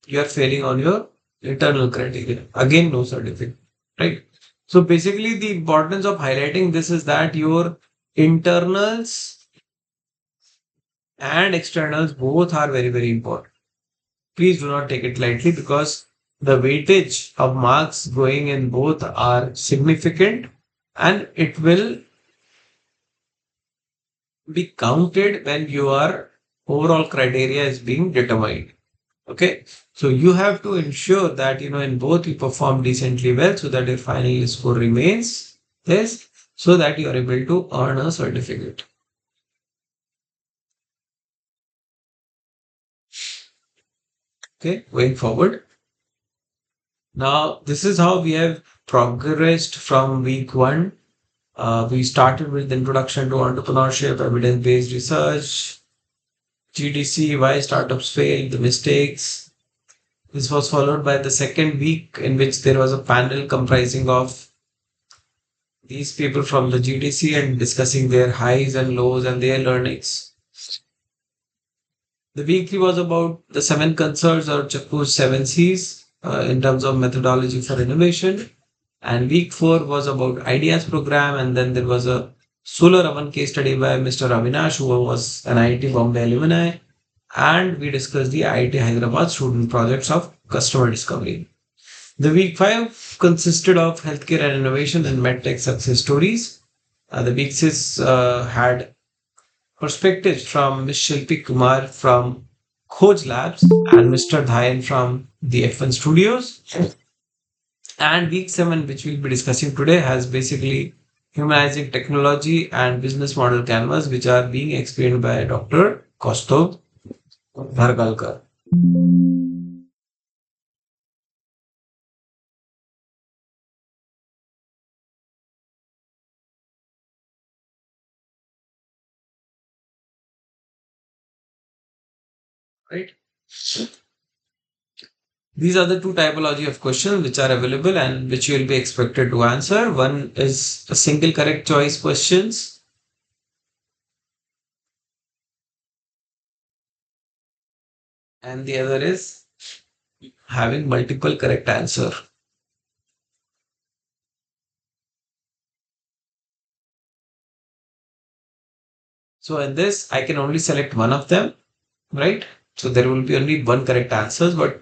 you are failing on your internal criteria. Again, no certificate, right? So basically, the importance of highlighting this is that your internals and externals both are very, very important. Please do not take it lightly, because the weightage of marks going in both are significant, and it will be counted when your overall criteria is being determined. Okay, so you have to ensure that in both you perform decently well, so that your final score remains this, so that you are able to earn a certificate. Okay, going forward. Now, this is how we have progressed from week one. We started with introduction to entrepreneurship, evidence-based research, GDC, why startups fail, the mistakes. This was followed by the second week, in which there was a panel comprising of these people from the GDC and discussing their highs and lows and their learnings. The week three was about the seven concerns, or Chaku's seven C's, in terms of methodology for innovation. And week four was about ideas program, and then there was a solar oven case study by Mr. Avinash, who was an IIT Bombay alumni, and we discussed the IIT Hyderabad student projects of customer discovery. The week five consisted of healthcare and innovation and medtech success stories. The week six had perspectives from Ms. Shilpi Kumar from Khoj Labs and Mr. Dhayan from the F1 Studios. And week seven, which we'll be discussing today, has basically humanizing technology and business model canvas, which are being explained by Dr. Kaustubh Bhargalkar. Right? These are the two typology of questions which are available and which you will be expected to answer. One is a single correct choice questions, and the other is having multiple correct answer. So in this, I can only select one of them, right? So there will be only one correct answers, but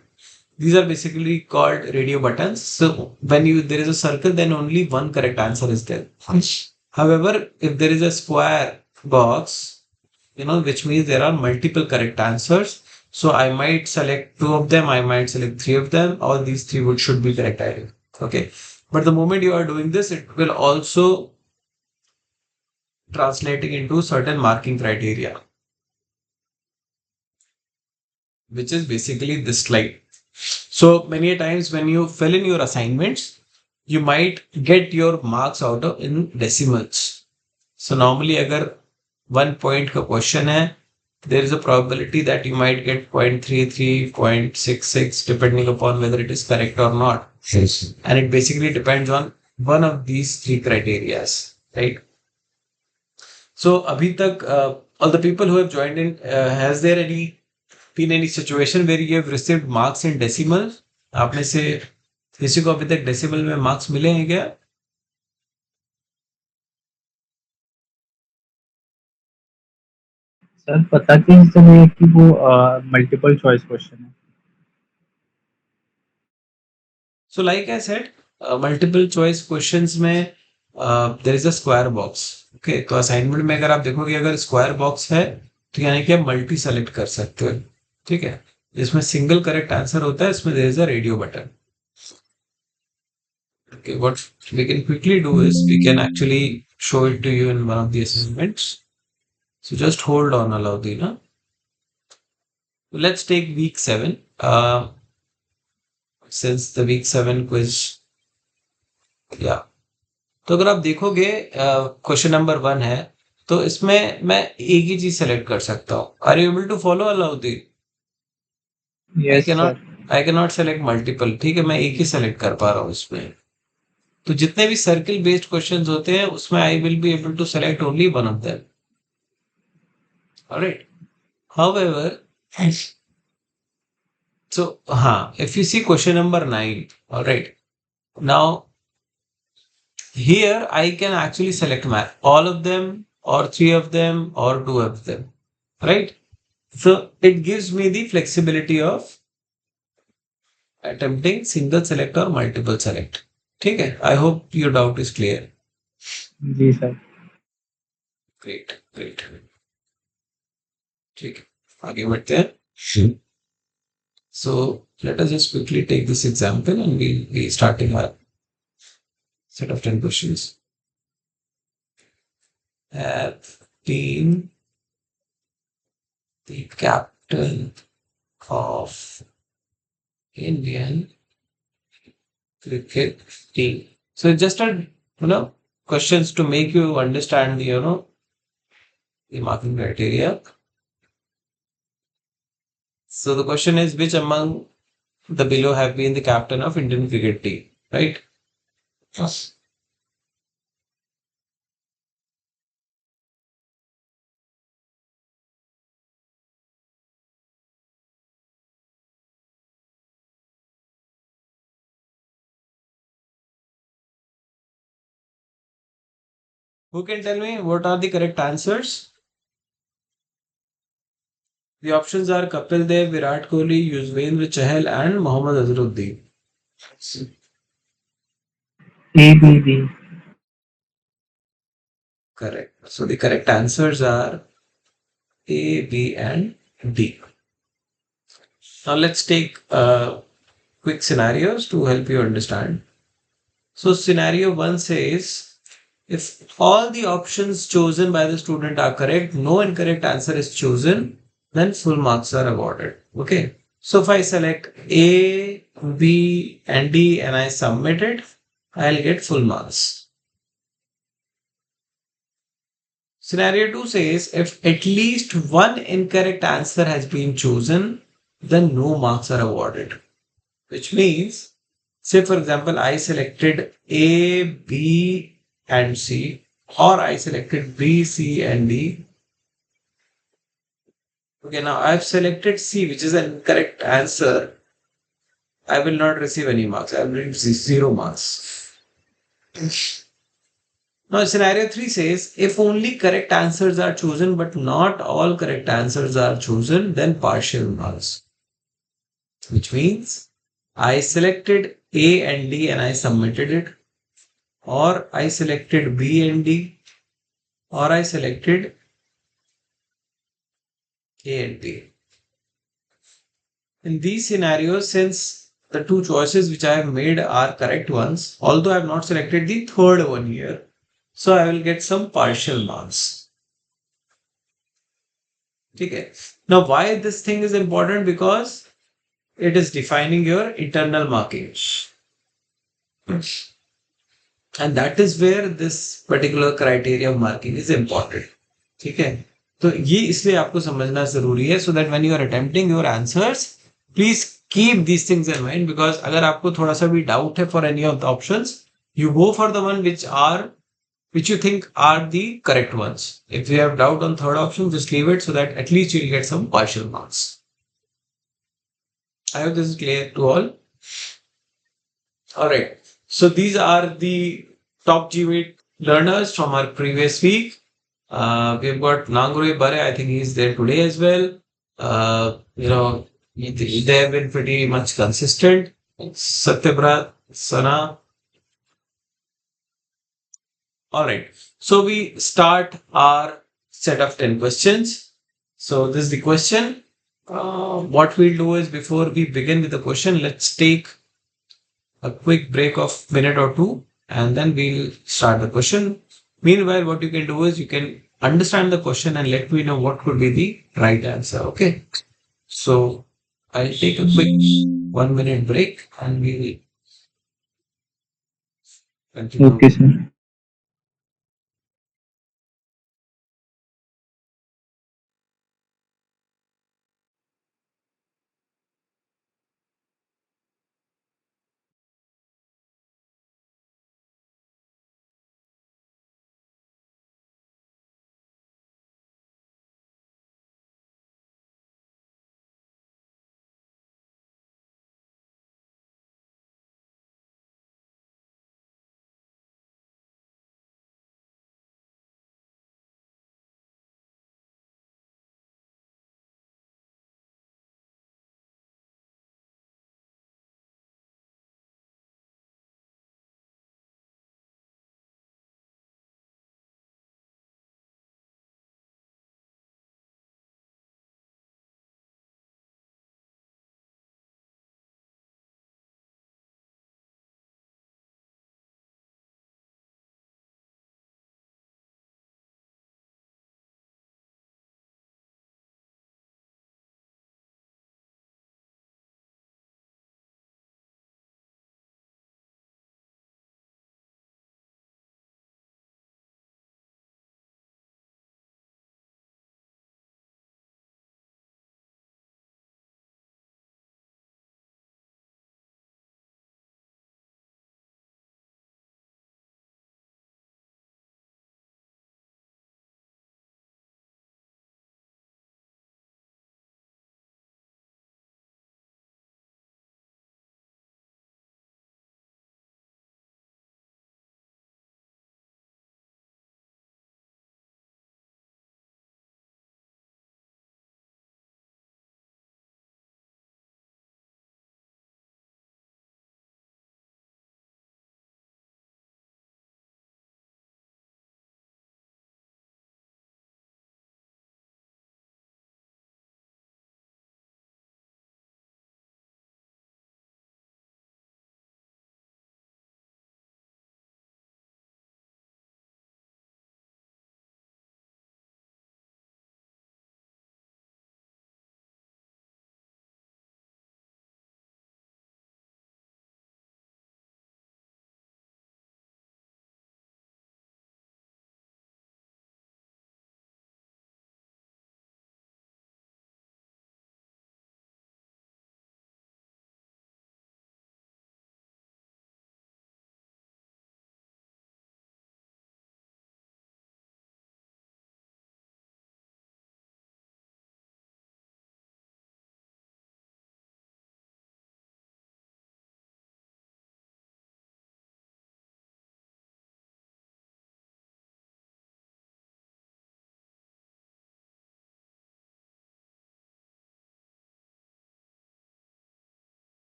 these are basically called radio buttons. So when there is a circle, then only one correct answer is there. However, if there is a square box, which means there are multiple correct answers. So I might select two of them, I might select three of them. All these three should be correct, I think. Okay. But the moment you are doing this, it will also translating into certain marking criteria, which is basically this slide. So many times when you fill in your assignments, you might get your marks out of in decimals. So normally agar 1 point ka question hai, there is a probability that you might get 0.33, 0.66, depending upon whether it is correct or not. Yes. And it basically depends on one of these three criterias, right? So abhi tak, all the people who have joined in, has there been any situation where you have received marks in decimals? आप में से किसी को अभी तक decimal में marks मिले हैं क्या? सर पता कैसे चले कि वो मल्टीपल चॉइस क्वेश्चन है? So like I said, multiple choice questions में there is a square box. Okay, तो असाइनमेंट में अगर आप देखोगे अगर स्क्वायर बॉक्स है तो यानी कि आप मल्टी सेलेक्ट कर सकते हो. ठीक है, इसमें सिंगल करेक्ट आंसर होता है, इसमें there is a radio button. Okay, what we can quickly do is we can actually show it to you in one of the assignments. So just hold on, Alaudina. Let's take week 7. Since the week 7 quiz, yeah. तो अगर आप देखोगे question number 1 है, तो इसमें मैं एक ही चीज सेलेक्ट कर सकता हूँ. Are you able to follow Alauddin? I Yes, can sir. Not I can not select multiple. ठीक है, मैं एक ही सेलेक्ट कर पा रहा हूँ इसमें. तो जितने भी सर्किल बेस्ड क्वेश्चंस होते हैं उसमें I will be able to select only one of them. Alright. However, so if you see question number 9, all right, now here I can actually select all of them or 3 of them or 2 of them, right? So it gives me the flexibility of attempting single select or multiple select. ठीक है, I hope your doubt is clear. जी sir. Great, great. ठीक है, आगे बढ़ते हैं. So let us just quickly take this example and we'll be starting our set of 10 questions. Have been the captain of Indian cricket team. So just a questions to make you understand the marking criteria. So the question is, which among the below have been the captain of Indian cricket team, right? Yes. Who can tell me what are the correct answers? The options are Kapil Dev, Virat Kohli, Yuzvendra Chahal, and Mohammad Azharuddin. ABB. Correct. So the correct answers are A, B, and D. Now let's take quick scenarios to help you understand. So scenario 1 says, if all the options chosen by the student are correct, no incorrect answer is chosen, then full marks are awarded. Okay. So if I select A, B, and D and I submit it, I'll get full marks. Scenario 2 says, if at least one incorrect answer has been chosen, then no marks are awarded. Which means, say for example, I selected A, B, and C, or I selected B, C, and D. Okay, now I've selected C, which is an incorrect answer. I will not receive any marks. I will receive 0 marks. Now, scenario 3 says, if only correct answers are chosen, but not all correct answers are chosen, then partial marks. Which means I selected A and D and I submitted it, or I selected B and D, or I selected A and B. In these scenarios, since the two choices which I have made are correct ones, although I have not selected the third one here, so I will get some partial marks. Okay. Now, why this thing is important? Because it is defining your internal markings. And that is where this particular criteria of marking is important. ठीक है, तो ये इसलिए आपको समझना जरूरी है, so that when you are attempting your answers, please keep these things in mind, because अगर आपको थोड़ा सा भी doubt है for any of the options, you go for the one which you think are the correct ones. If you have doubt on third option, just leave it, so that at least you'll get some partial marks. I hope this is clear to all. All right. So these are the top GMAT learners from our previous week. We've got Nangure Bare. I think he's there today as well. They have been pretty much consistent. Satyabrat, Sana. All right. So we start our set of 10 questions. So this is the question. What we'll do is, before we begin with the question, let's take a quick break of minute or two, and then we'll start the question. Meanwhile, what you can do is you can understand the question and let me know what could be the right answer. Okay. So I'll take a quick 1 minute break and we will continue. Okay, sir.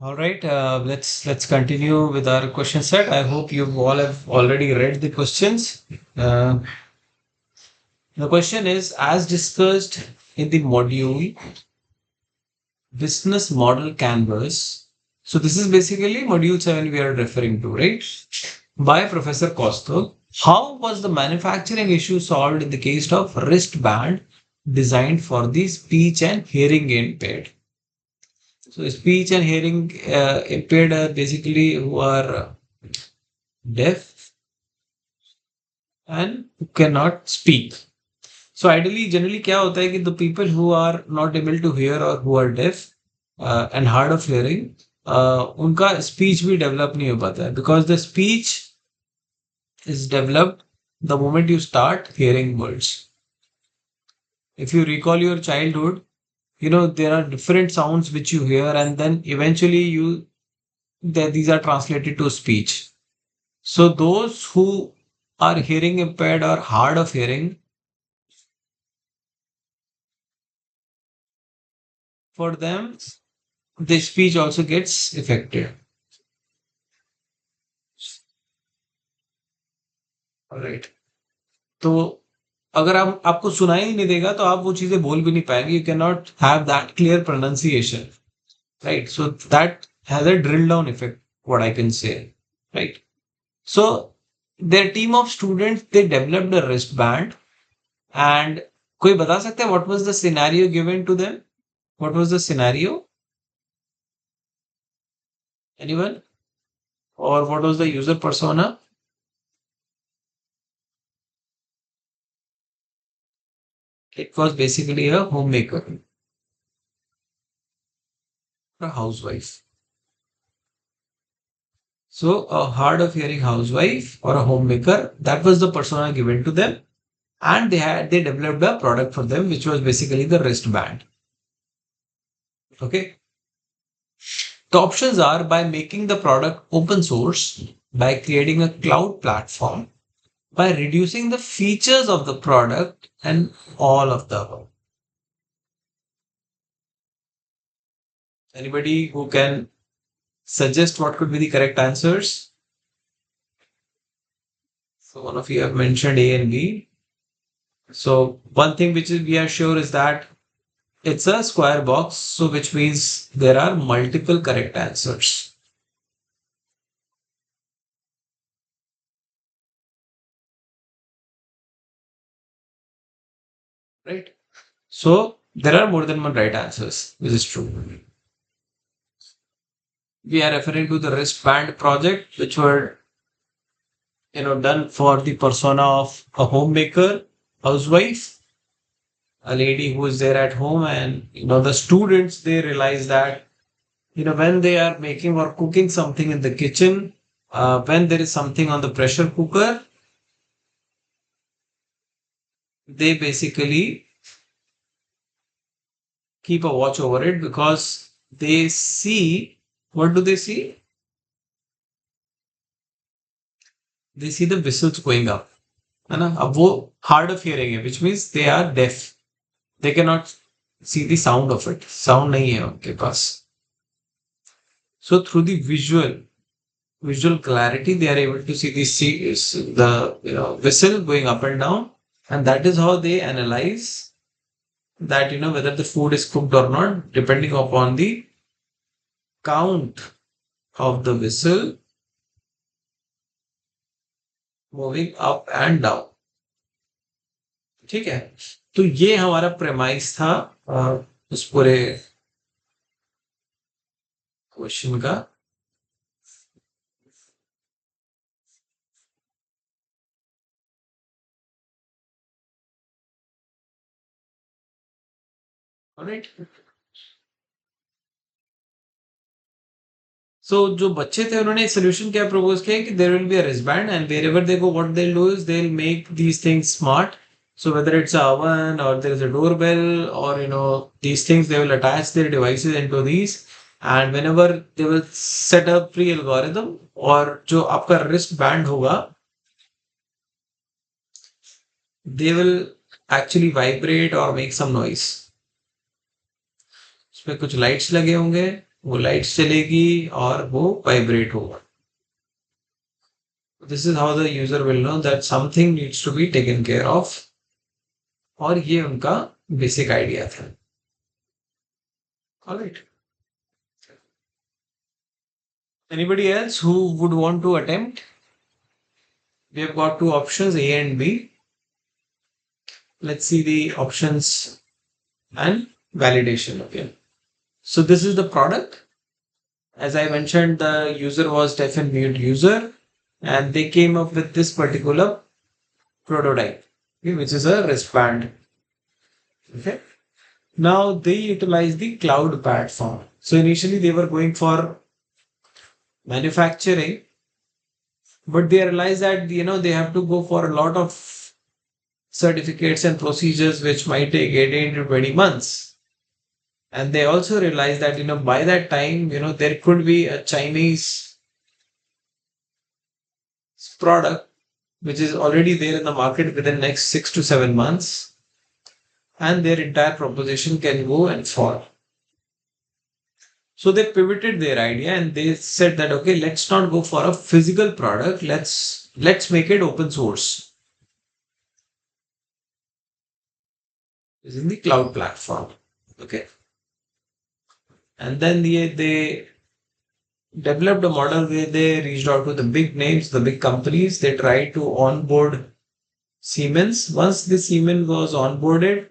All right, let's continue with our question set. I hope you all have already read the questions. Uh, the question is, as discussed in the module business model canvas. So this is basically module 7 we are referring to, right? By Professor Costo. How was the manufacturing issue solved in the case of wristband designed for the speech and hearing impaired? So speech and hearing impaired are basically who are deaf and who cannot speak. So ideally, generally क्या होता है कि the people who are not able to hear or who are deaf and hard of hearing, उनका speech भी develop नहीं हो पाता है because the speech is developed the moment you start hearing words. If you recall your childhood, you know there are different sounds which you hear and then eventually these are translated to speech. So those who are hearing impaired or hard of hearing, for them the speech also gets affected. Right, तो अगर आप आपको सुनाई ही नहीं देगा तो आप वो चीजें बोल भी नहीं पाएंगे. You can not have that clear pronunciation, right? So that has a drill down effect, what I can say, right? So there team of students they developed a wrist band and कोई बता सकता है what was the scenario given to them? What was the scenario? Anyone? और what was the user persona? It was basically a homemaker, a housewife. So a hard of hearing housewife or a homemaker, that was the persona given to them, and they developed a product for them, which was basically the wristband. Okay. The options are by making the product open source, by creating a cloud platform, by reducing the features of the product, and all of the above. Anybody who can suggest what could be the correct answers? So one of you have mentioned A and B. So one thing which we are sure is that it's a square box, so which means there are multiple correct answers, right? So there are more than one right answers, which is true. We are referring to the wristband project, which were done for the persona of a homemaker, housewife, a lady who is there at home, and the students they realize that when they are making or cooking something in the kitchen, when there is something on the pressure cooker, they basically keep a watch over it because they see, what do they see? They see the whistles going up. है ना? अब वो hard of hearing है, which means they are deaf. They cannot see the sound of it. Sound नहीं है उनके पास. So through the visual clarity, they are able to see the whistle going up and down, and that is how they analyze that whether the food is cooked or not, depending upon the count of the whistle moving up and down. ठीक है, तो ये हमारा premise था उस पूरे question का. Alright, सो जो बच्चे थे उन्होंने सोल्यूशन क्या प्रपोज किया कि there will be a wristband and wherever they go what they will do is they will make these things smart. So whether it's a oven or there is a doorbell or these things, they will attach their devices into these, and whenever they will set up free algorithm, और जो आपका wrist band होगा, they will actually vibrate or make some noise. उसमें कुछ lights लगे होंगे वो lights चलेगी और वो वाइब्रेट होगा. This is how the user will know that something needs to be taken care of. और ये उनका बेसिक आइडिया था. Alright. Anybody else who would want to attempt? We have got two options, A and B. Let's see the options and validation. Okay. So this is the product. As I mentioned, the user was deaf and mute user, and they came up with this particular prototype, okay, which is a wristband. Okay. Now they utilize the cloud platform. So initially they were going for manufacturing, but they realized that they have to go for a lot of certificates and procedures which might take 18 to 20 months. And they also realized that by that time there could be a Chinese product which is already there in the market within next 6 to 7 months, and their entire proposition can go and fall. So they pivoted their idea and they said that okay, let's not go for a physical product, let's make it open source using the cloud platform. Okay. And then they developed a model where they reached out to the big names, the big companies. They tried to onboard Siemens. Once the Siemens was onboarded,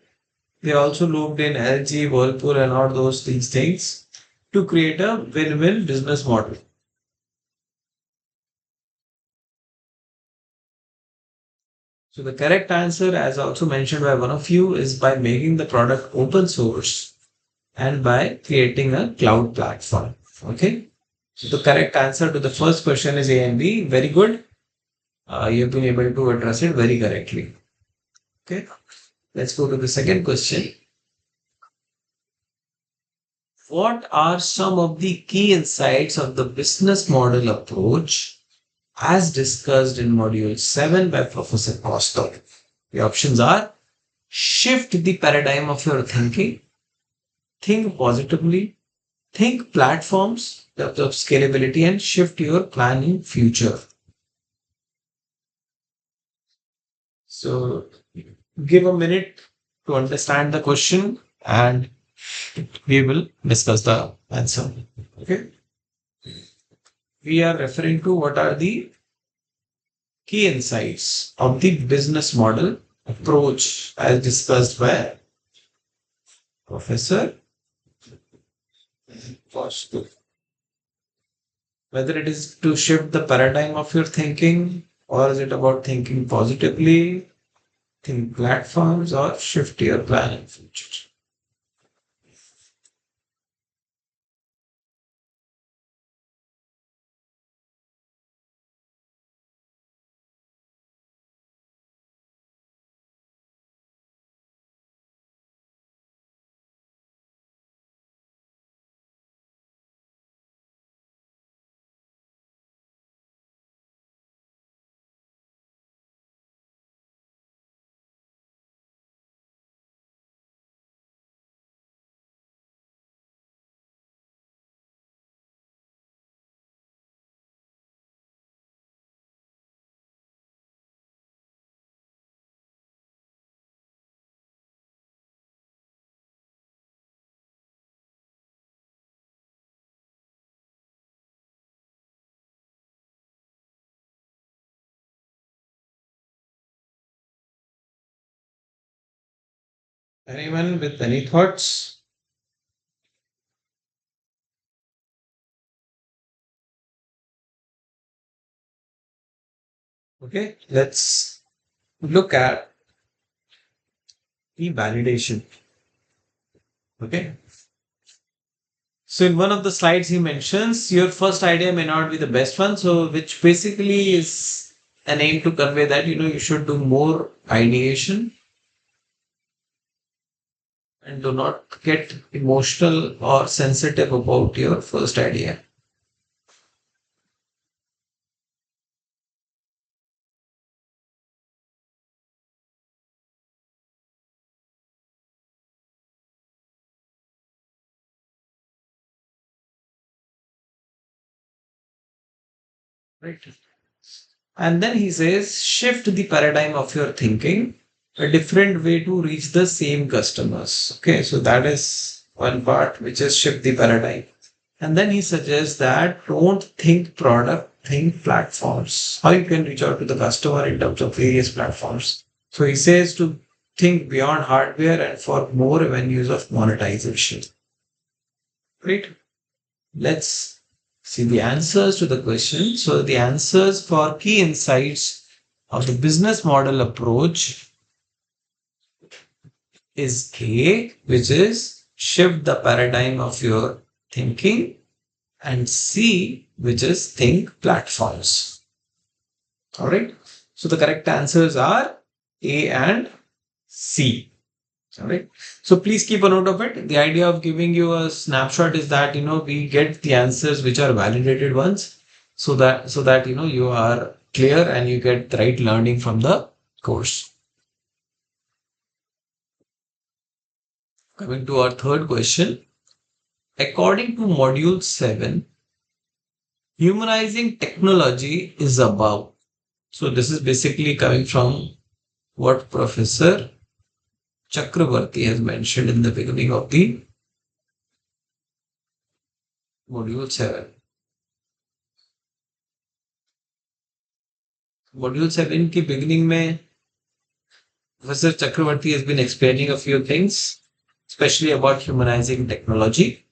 they also looped in LG, Whirlpool, and all these things to create a win-win business model. So the correct answer, as also mentioned by one of you, is by making the product open source and by creating a cloud platform. Okay. So the correct answer to the first question is A and B. Very good. You've been able to address it very correctly. Okay. Let's go to the second question. What are some of the key insights of the business model approach as discussed in module 7 by Professor Costa? The options are: shift the paradigm of your thinking, think positively, think platforms, develop scalability, and shift your plan in future. So give a minute to understand the question and we will discuss the answer. Okay. We are referring to what are the key insights of the business model approach as discussed by Professor Foster. Whether it is to shift the paradigm of your thinking, or is it about thinking positively, think platforms, or shift your plan in future. Anyone with any thoughts? Okay, let's look at the validation. Okay. So in one of the slides, he mentions your first idea may not be the best one. So which basically is an aim to convey that you should do more ideation and do not get emotional or sensitive about your first idea. right? And then he says, shift the paradigm of your thinking, a different way to reach the same customers. Okay, so that is one part, which is shift the paradigm. And then he suggests that don't think product, think platforms. How you can reach out to the customer in terms of various platforms. So he says to think beyond hardware and for more avenues of monetization. Right? Let's see the answers to the question. So the answers for key insights of the business model approach is A, which is shift the paradigm of your thinking, and C, which is think platforms. All right. So the correct answers are A and C. All right. So please keep a note of it. The idea of giving you a snapshot is that we get the answers which are validated ones, so that you are clear and you get the right learning from the course. Coming to our third question, according to module 7, humanizing technology is about. So this is basically coming from what Professor Chakravarti has mentioned in the beginning of the module 7. Module 7 की beginning में Professor Chakravarti has been explaining a few things, especially about humanizing technology.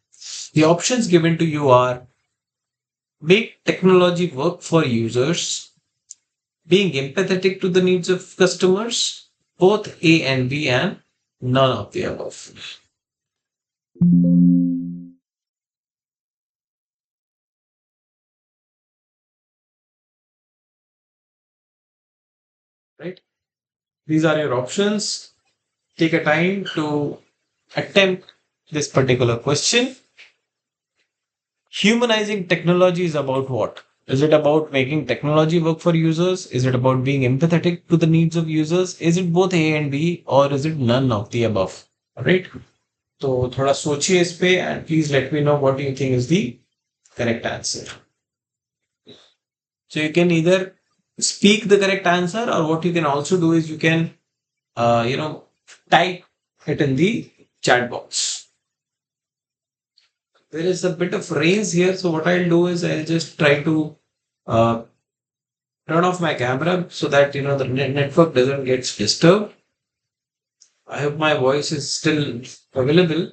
The options given to you are make technology work for users, being empathetic to the needs of customers, both A and B, and none of the above. Right? These are your options. Take a time to attempt this particular question. Humanizing technology is about what? Is it about making technology work for users? Is it about being empathetic to the needs of users? Is it both A and B, or is it none of the above? All right. तो थोड़ा सोचिए इस पे and please let me know what you think is the correct answer. So you can either speak the correct answer, or what you can also do is you can type it in the chat box. There is a bit of rains here, so what I'll do is I'll just try to uh, turn off my camera so that the network doesn't get disturbed. I hope my voice is still available.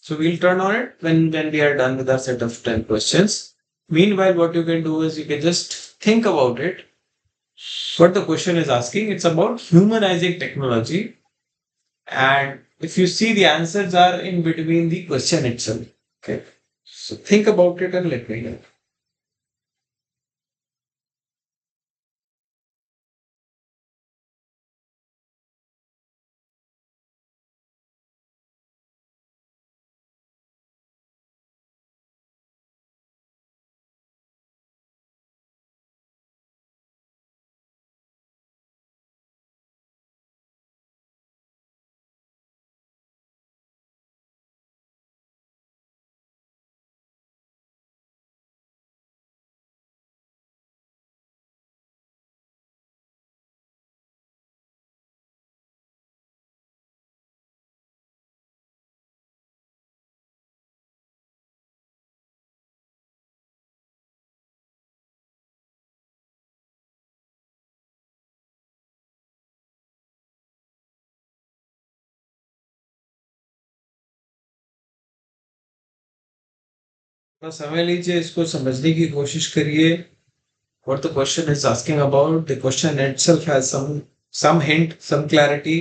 So we'll turn on it when we are done with our set of 10 questions. Meanwhile, what you can do is you can just think about it. What the question is asking, it's about humanizing technology. And if you see, the answers are in between the question itself. Okay. So think about it and let me know. थोड़ा समय लीजिए, इसको समझने की कोशिश करिए. What the question is asking about, the question itself has some hint, some clarity.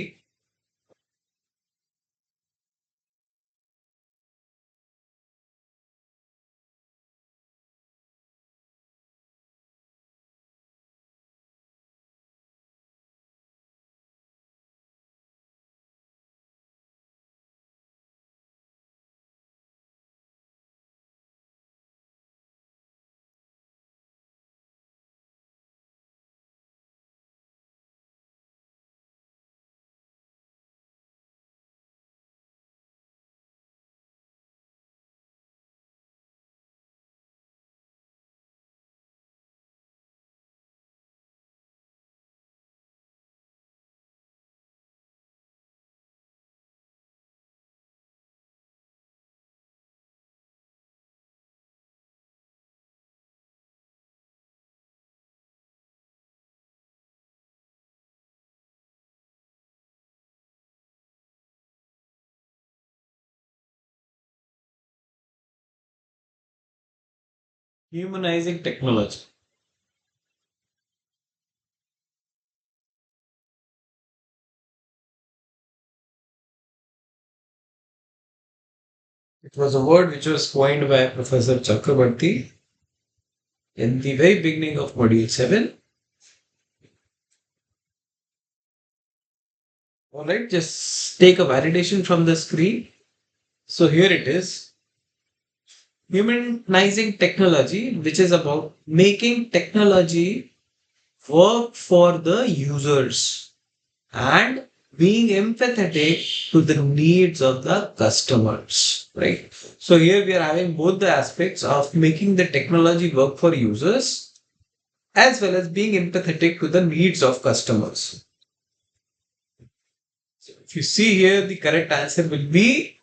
Humanizing technology. It was a word which was coined by Professor Chakrabarti in the very beginning of Module 7. All right, just take a validation from the screen. So here it is. Humanizing technology, which is about making technology work for the users and being empathetic to the needs of the customers, right? So here we are having both the aspects of making the technology work for users as well as being empathetic to the needs of customers. So if you see here, the correct answer will be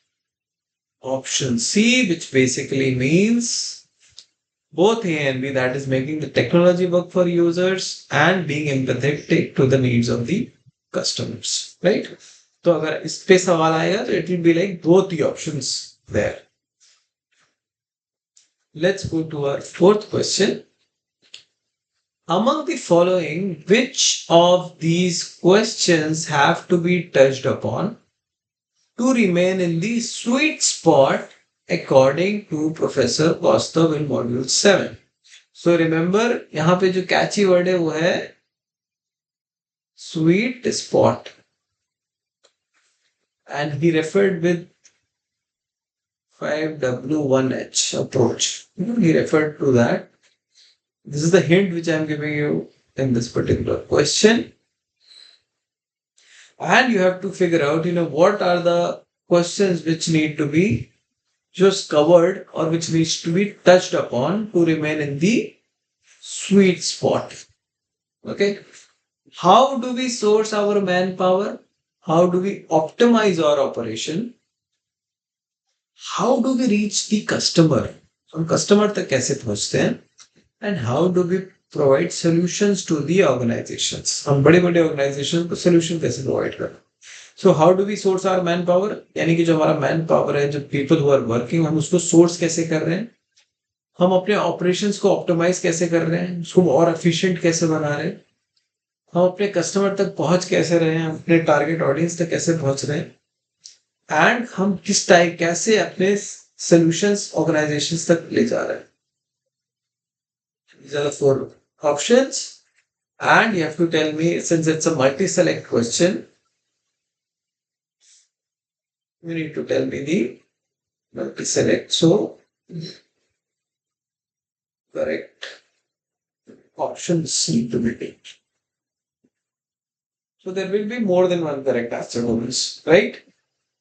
option C, which basically means both A and B, that is making the technology work for users and being empathetic to the needs of the customers, right? तो अगर इस पे सवाल आएगा तो it will be like both the options there. Let's go to our fourth question. Among the following, which of these questions have to be touched upon to remain in the sweet spot according to Professor Kaustav in Module 7? So remember, यहाँ पे जो catchy word है वो है sweet spot, and he referred with 5W1H approach. He referred to that. This is the hint which I am giving you in this particular question. And you have to figure out, what are the questions which need to be just covered or which needs to be touched upon to remain in the sweet spot. Okay. How do we source our manpower? How do we optimize our operation? How do we reach the customer? हम customer तक कैसे पहुंचते हैं? And how do we provide solutions to the organizations? हम बड़े बड़े organizations को solution कैसे provide करें? So how do we source our manpower? यानी कि जो हमारा manpower है, जो people who are working, हम उसको source कैसे कर रहे हैं? हम अपने operations को optimize कैसे कर रहे हैं? उसको और efficient कैसे बना रहे हैं? हम अपने कस्टमर तक पहुंच कैसे रहे हैं, अपने टारगेट ऑडियंस तक कैसे पहुंच रहे हैं, एंड हम किस टाइप कैसे अपने सॉल्यूशंस ऑर्गेनाइजेशंस तक ले जा रहे हैं. These are the four options, and you have to tell me, since it's a multi-select question, you need to tell me the multi-select. So correct options need to be taken. So there will be more than one correct answer to this, right?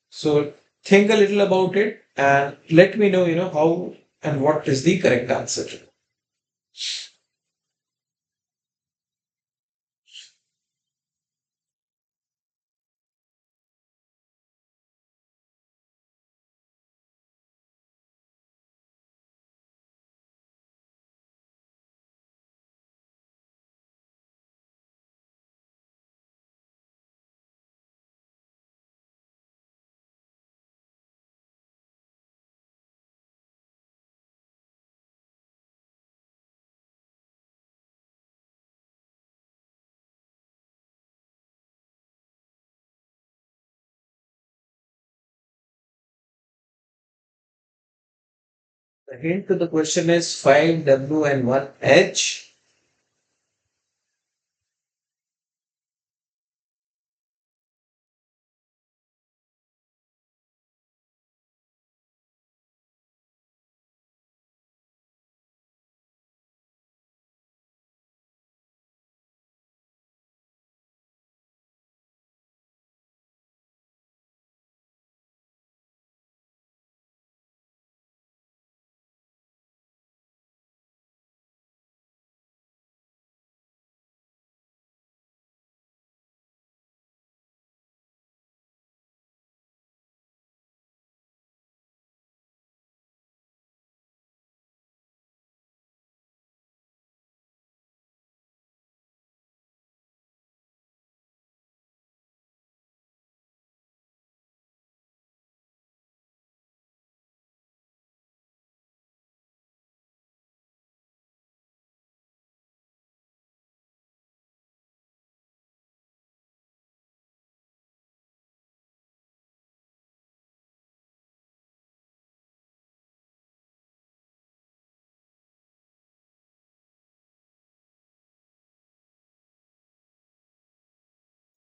So think a little about it and let me know, how and what is the correct answer. The hint to the question is 5W and 1H.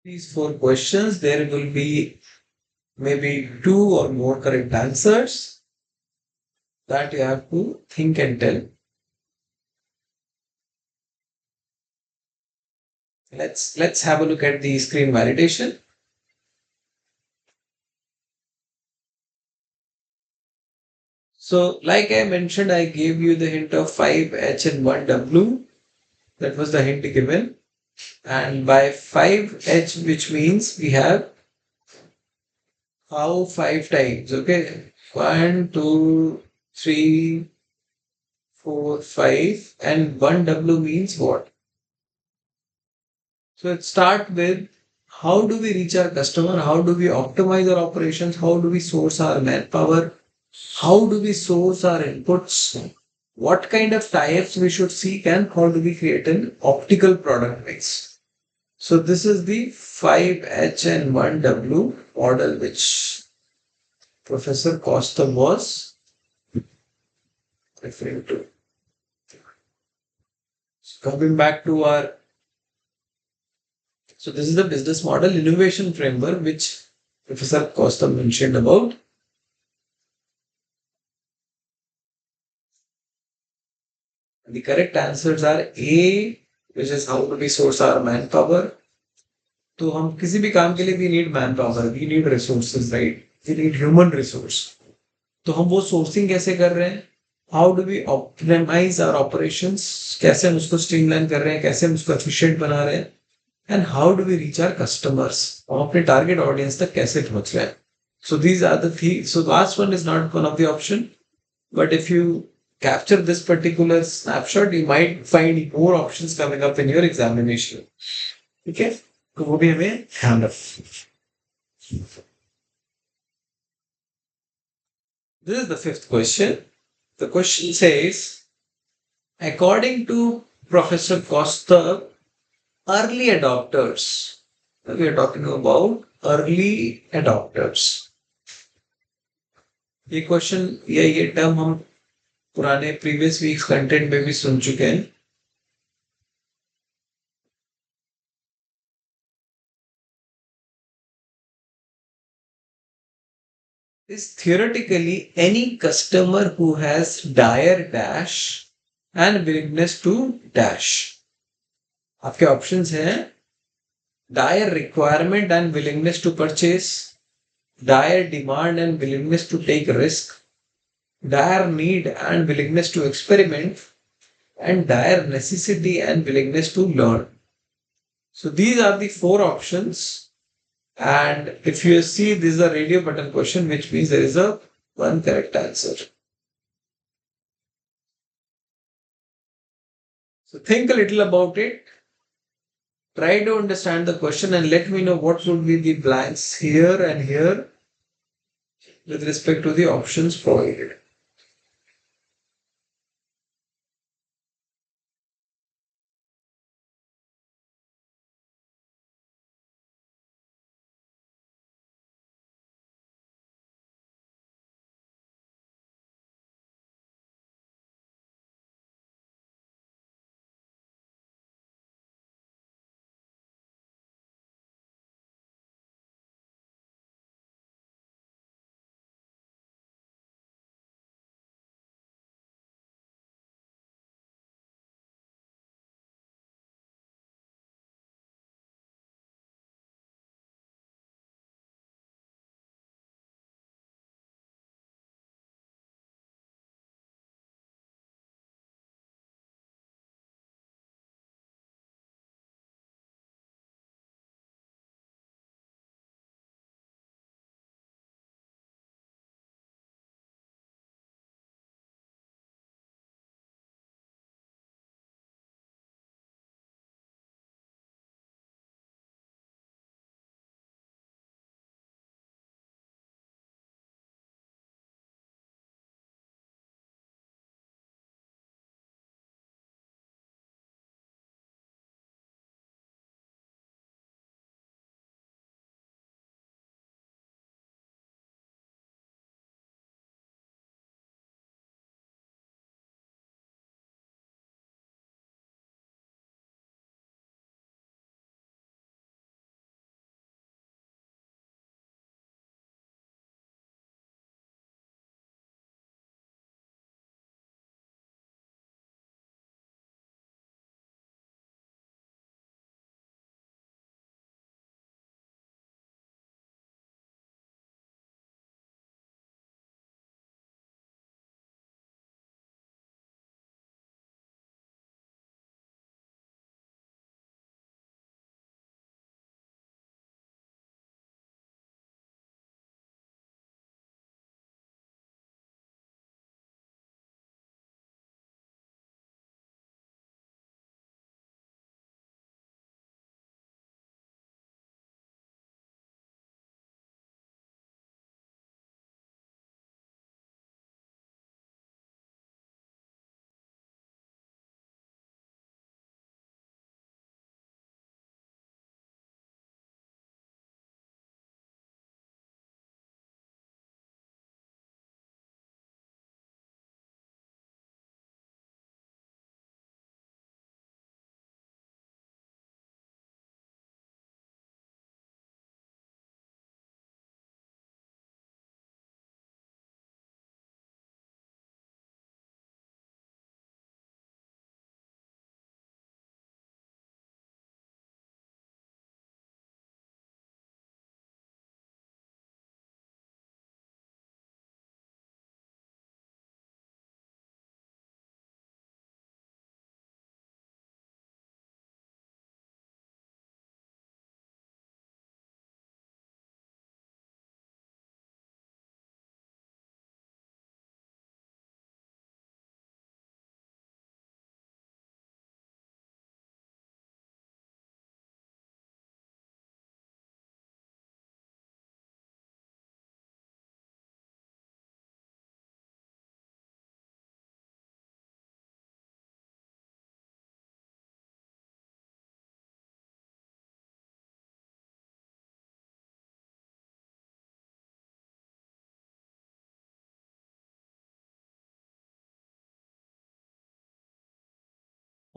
these four questions, there will be maybe two or more correct answers that you have to think and tell. Let's have a look at the screen validation. So, like I mentioned, I gave you the hint of 5H and 1W. That was the hint given. And by 5H, which means we have how five times, okay? One, two, three, four, five, and 1W means what? So let's start with how do we reach our customer? How do we optimize our operations? How do we source our manpower? How do we source our inputs? What kind of tie-ups we should seek and how do we create an optical product mix? So this is the 5H and 1W model which Professor Costa was referring to. So coming back to our, so this is the business model innovation framework which Professor Costa mentioned about. The correct answers are A, which is how do we source our manpower. तो हम किसी भी काम के लिए we need manpower, we need resources, right? We need human resource. तो हम वो सोर्सिंग कैसे कर रहे हैं? How do we optimise our operations? कैसे हम उसको स्ट्रीमलाइन कर रहे हैं? कैसे हम उसको एफिशिएंट बना रहे हैं? And how do we reach our customers? हम अपने टारगेट ऑडियंस तक कैसे पहुंच रहे हैं? So these are the three. So last one is not one of the option, but if you capture this particular snapshot, you might find more options coming up in your examination. Okay? तो वो भी हमें ध्यान रखना. This is the fifth question. The question says, according to Professor Costa, early adopters. We are talking about early adopters. ये question या ये term हम पुराने प्रीवियस वीक्स कंटेंट में भी सुन चुके हैं. Is theoretically any customer who has dire dash and willingness to dash. आपके ऑप्शंस हैं dire requirement and willingness to purchase, dire demand and willingness to take risk, dire need and willingness to experiment, and dire necessity and willingness to learn. So these are the four options. And if you see, this is a radio button question, which means there is a one correct answer. So think a little about it. Try to understand the question and let me know what would be the blanks here and here with respect to the options provided.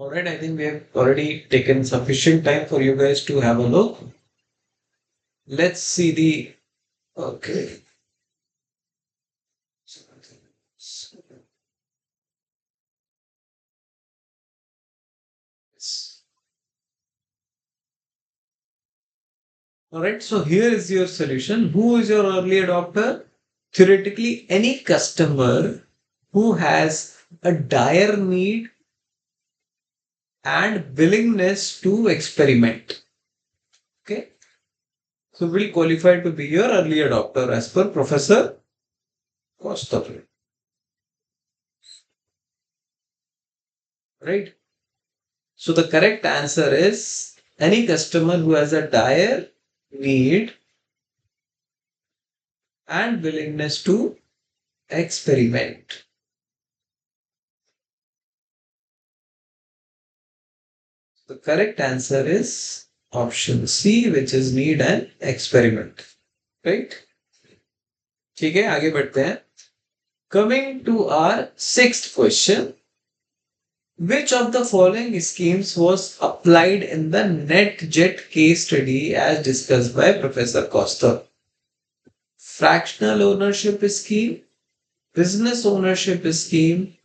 All right, I think we have already taken sufficient time for you guys to have a look. Let's see the. Okay. All right, so here is your solution. Who is your early adopter? Theoretically, any customer who has a dire need and willingness to experiment. Okay, so will qualify to be your early adopter as per Professor Costa. Right? So the correct answer is any customer who has a dire need and willingness to experiment. The correct answer is option C, which is need and experiment. Right? ठीक है आगे बढ़ते हैं. Coming to our sixth question. Which of the following schemes was applied in the NetJet case study as discussed by Professor Costa? Fractional ownership scheme, business ownership scheme,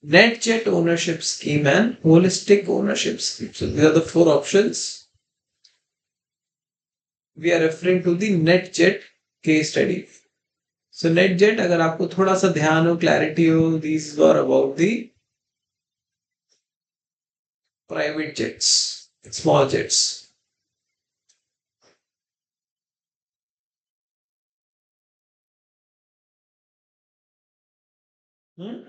NetJet ownership scheme, and holistic ownership scheme. So these are the four options. We are referring to the NetJet case study. So NetJet, अगर आपको थोड़ा सा ध्यान हो, clarity हो, these were about the private jets, small jets. Hmm?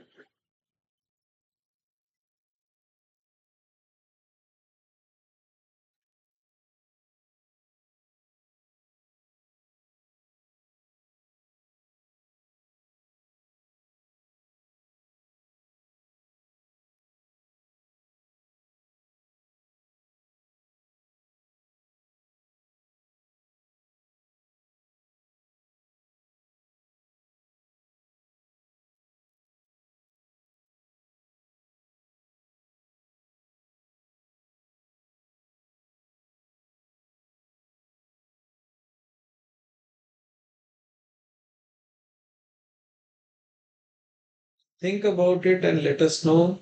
Think about it and let us know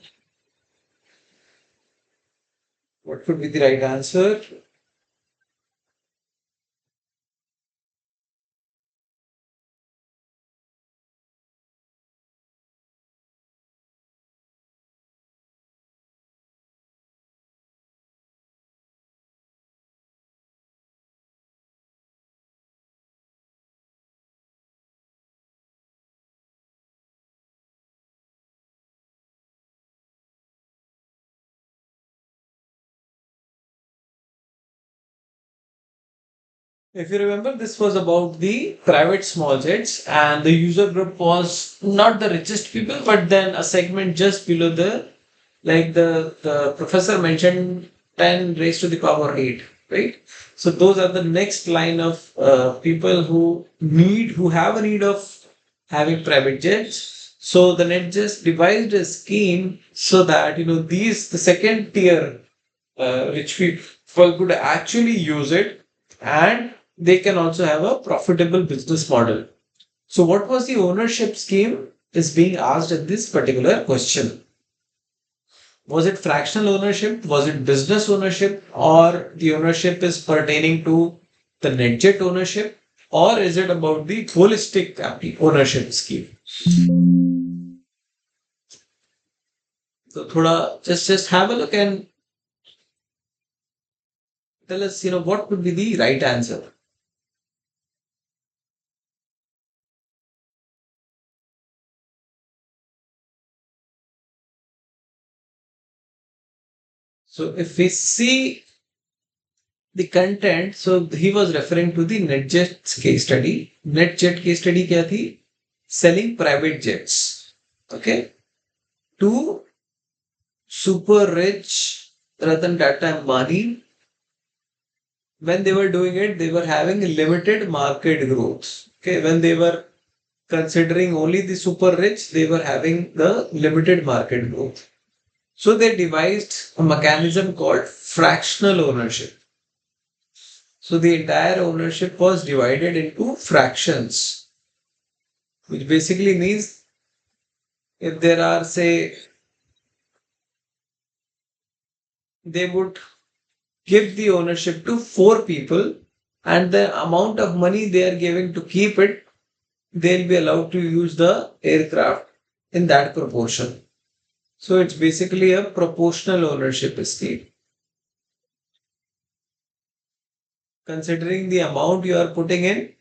what could be the right answer. If you remember, this was about the private small jets, and the user group was not the richest people, but then a segment just below the, like the professor mentioned, 10 raised to the power 8, right? So those are the next line of people who have a need of having private jets. So the net just devised a scheme so that these the second tier rich people could actually use it, and they can also have a profitable business model. So, what was the ownership scheme is being asked in this particular question? Was it fractional ownership? Was it business ownership? Or the ownership is pertaining to the NetJet ownership? Or is it about the holistic ownership scheme? So, thoda, just have a look and tell us, what would be the right answer. So, if we see the content, so he was referring to the NetJet case study. NetJet case study क्या थी? Selling private jets. Okay. To super rich Ratan Tata Ambani. When they were doing it, they were having limited market growth. Okay. When they were considering only the super rich, they were having the limited market growth. So they devised a mechanism called fractional ownership. So the entire ownership was divided into fractions, which basically means if there are, say, they would give the ownership to four people, and the amount of money they are giving to keep it, they'll be allowed to use the aircraft in that proportion. So it's basically a proportional ownership scheme. Considering the amount you are putting in,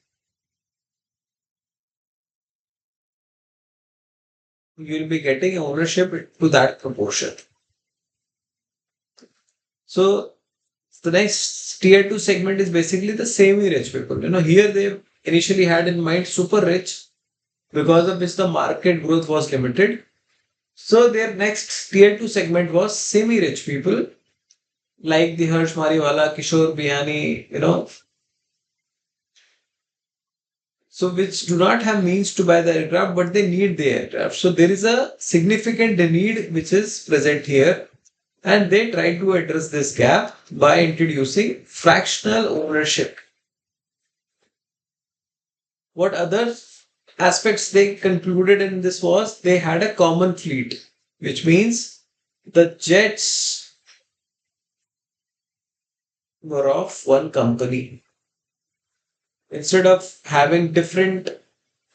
you will be getting ownership to that proportion. So the next tier two segment is basically the semi-rich people. Here they initially had in mind super rich, because of which the market growth was limited. So their next tier two segment was semi-rich people like the Harsh Mariwala, Kishore Bihani, so which do not have means to buy the aircraft, but they need the aircraft. So there is a significant need which is present here, and they try to address this gap by introducing fractional ownership. What other aspects they concluded in this was they had a common fleet, which means the jets were of one company. Instead of having different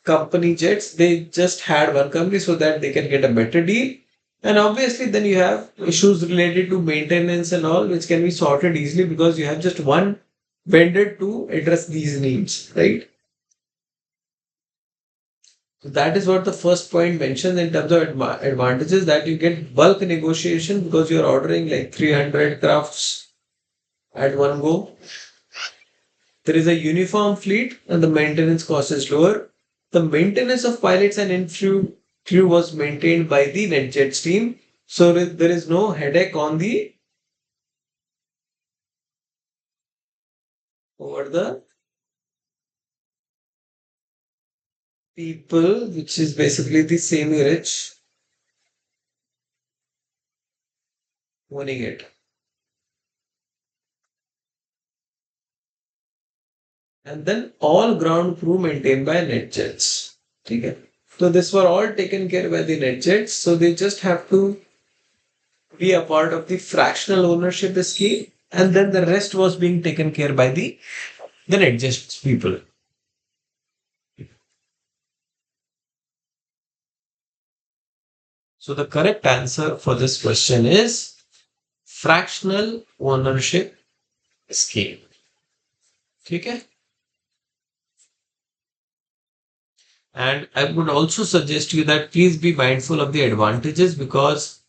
company jets, they just had one company so that they can get a better deal. And obviously, then you have issues related to maintenance and all, which can be sorted easily because you have just one vendor to address these needs, right? So that is what the first point mentions in terms of advantages, that you get bulk negotiation because you're ordering like 300 crafts at one go. There is a uniform fleet and the maintenance cost is lower. The maintenance of pilots and crew was maintained by the NetJets team. So there is no headache on the over the people, which is basically the semi-rich owning it. And then all ground crew maintained by NetJets. Okay. So this were all taken care by the NetJets. So they just have to be a part of the fractional ownership scheme, and then the rest was being taken care by the NetJets people. So the correct answer for this question is fractional ownership scheme. Okay. And I would also suggest you that please be mindful of the advantages, because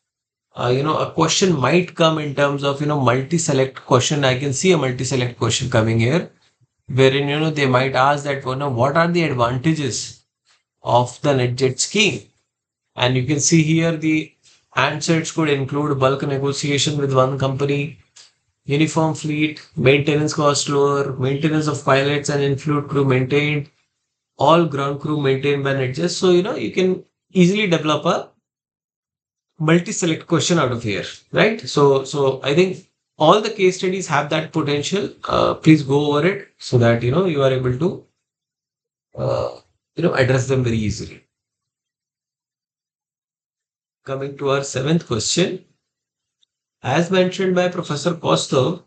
a question might come in terms of multi-select question. I can see a multi-select question coming here, wherein they might ask that what are the advantages of the NetJet scheme. And you can see here the answers could include bulk negotiation with one company, uniform fleet, maintenance cost lower, maintenance of pilots and inflow crew maintained, all ground crew maintained by NetJets. So you can easily develop a multi-select question out of here, right? So I think all the case studies have that potential. Please go over it so that you are able to address them very easily. Coming to our seventh question, as mentioned by Professor Kostov,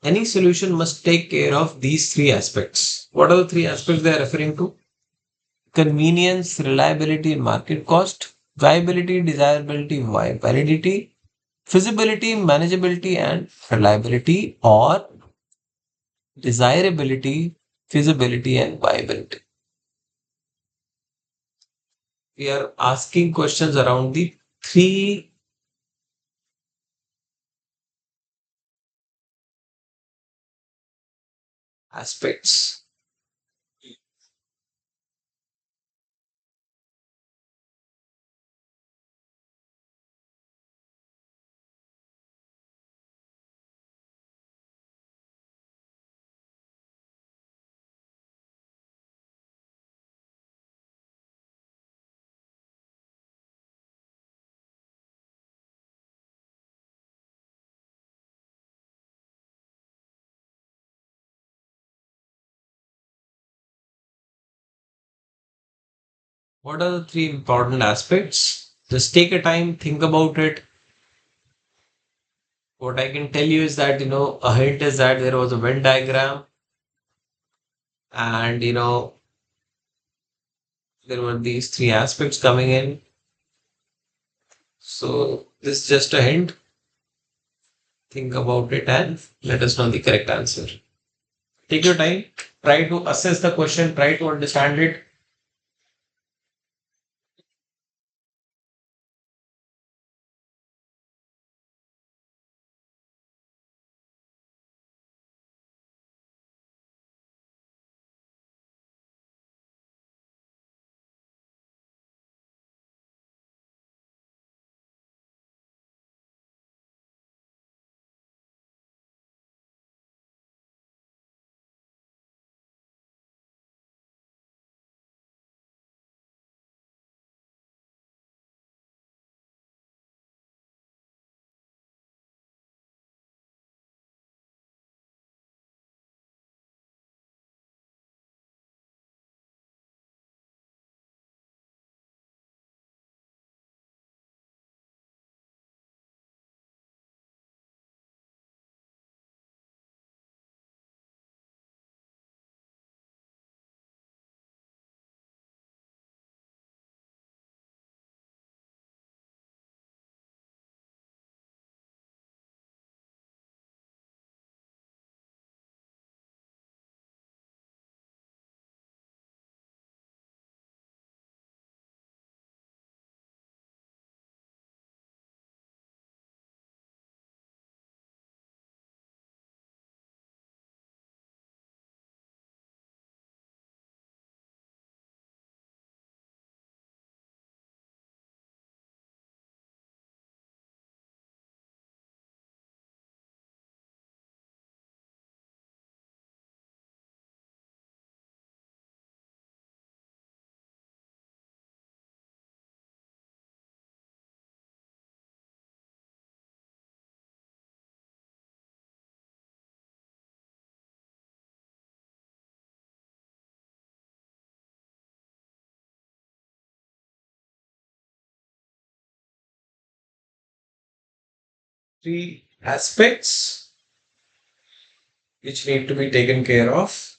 any solution must take care of these three aspects. What are the three aspects they are referring to? Convenience, reliability, and market cost. Viability, desirability, validity. Feasibility, manageability, and reliability, or desirability, feasibility, and viability. We are asking questions around the three aspects. What are the three important aspects? Just take a time, think about it. What I can tell you is that, a hint is that there was a Venn diagram and, there were these three aspects coming in. So this is just a hint. Think about it and let us know the correct answer. Take your time, try to assess the question, try to understand it. Three aspects which need to be taken care of.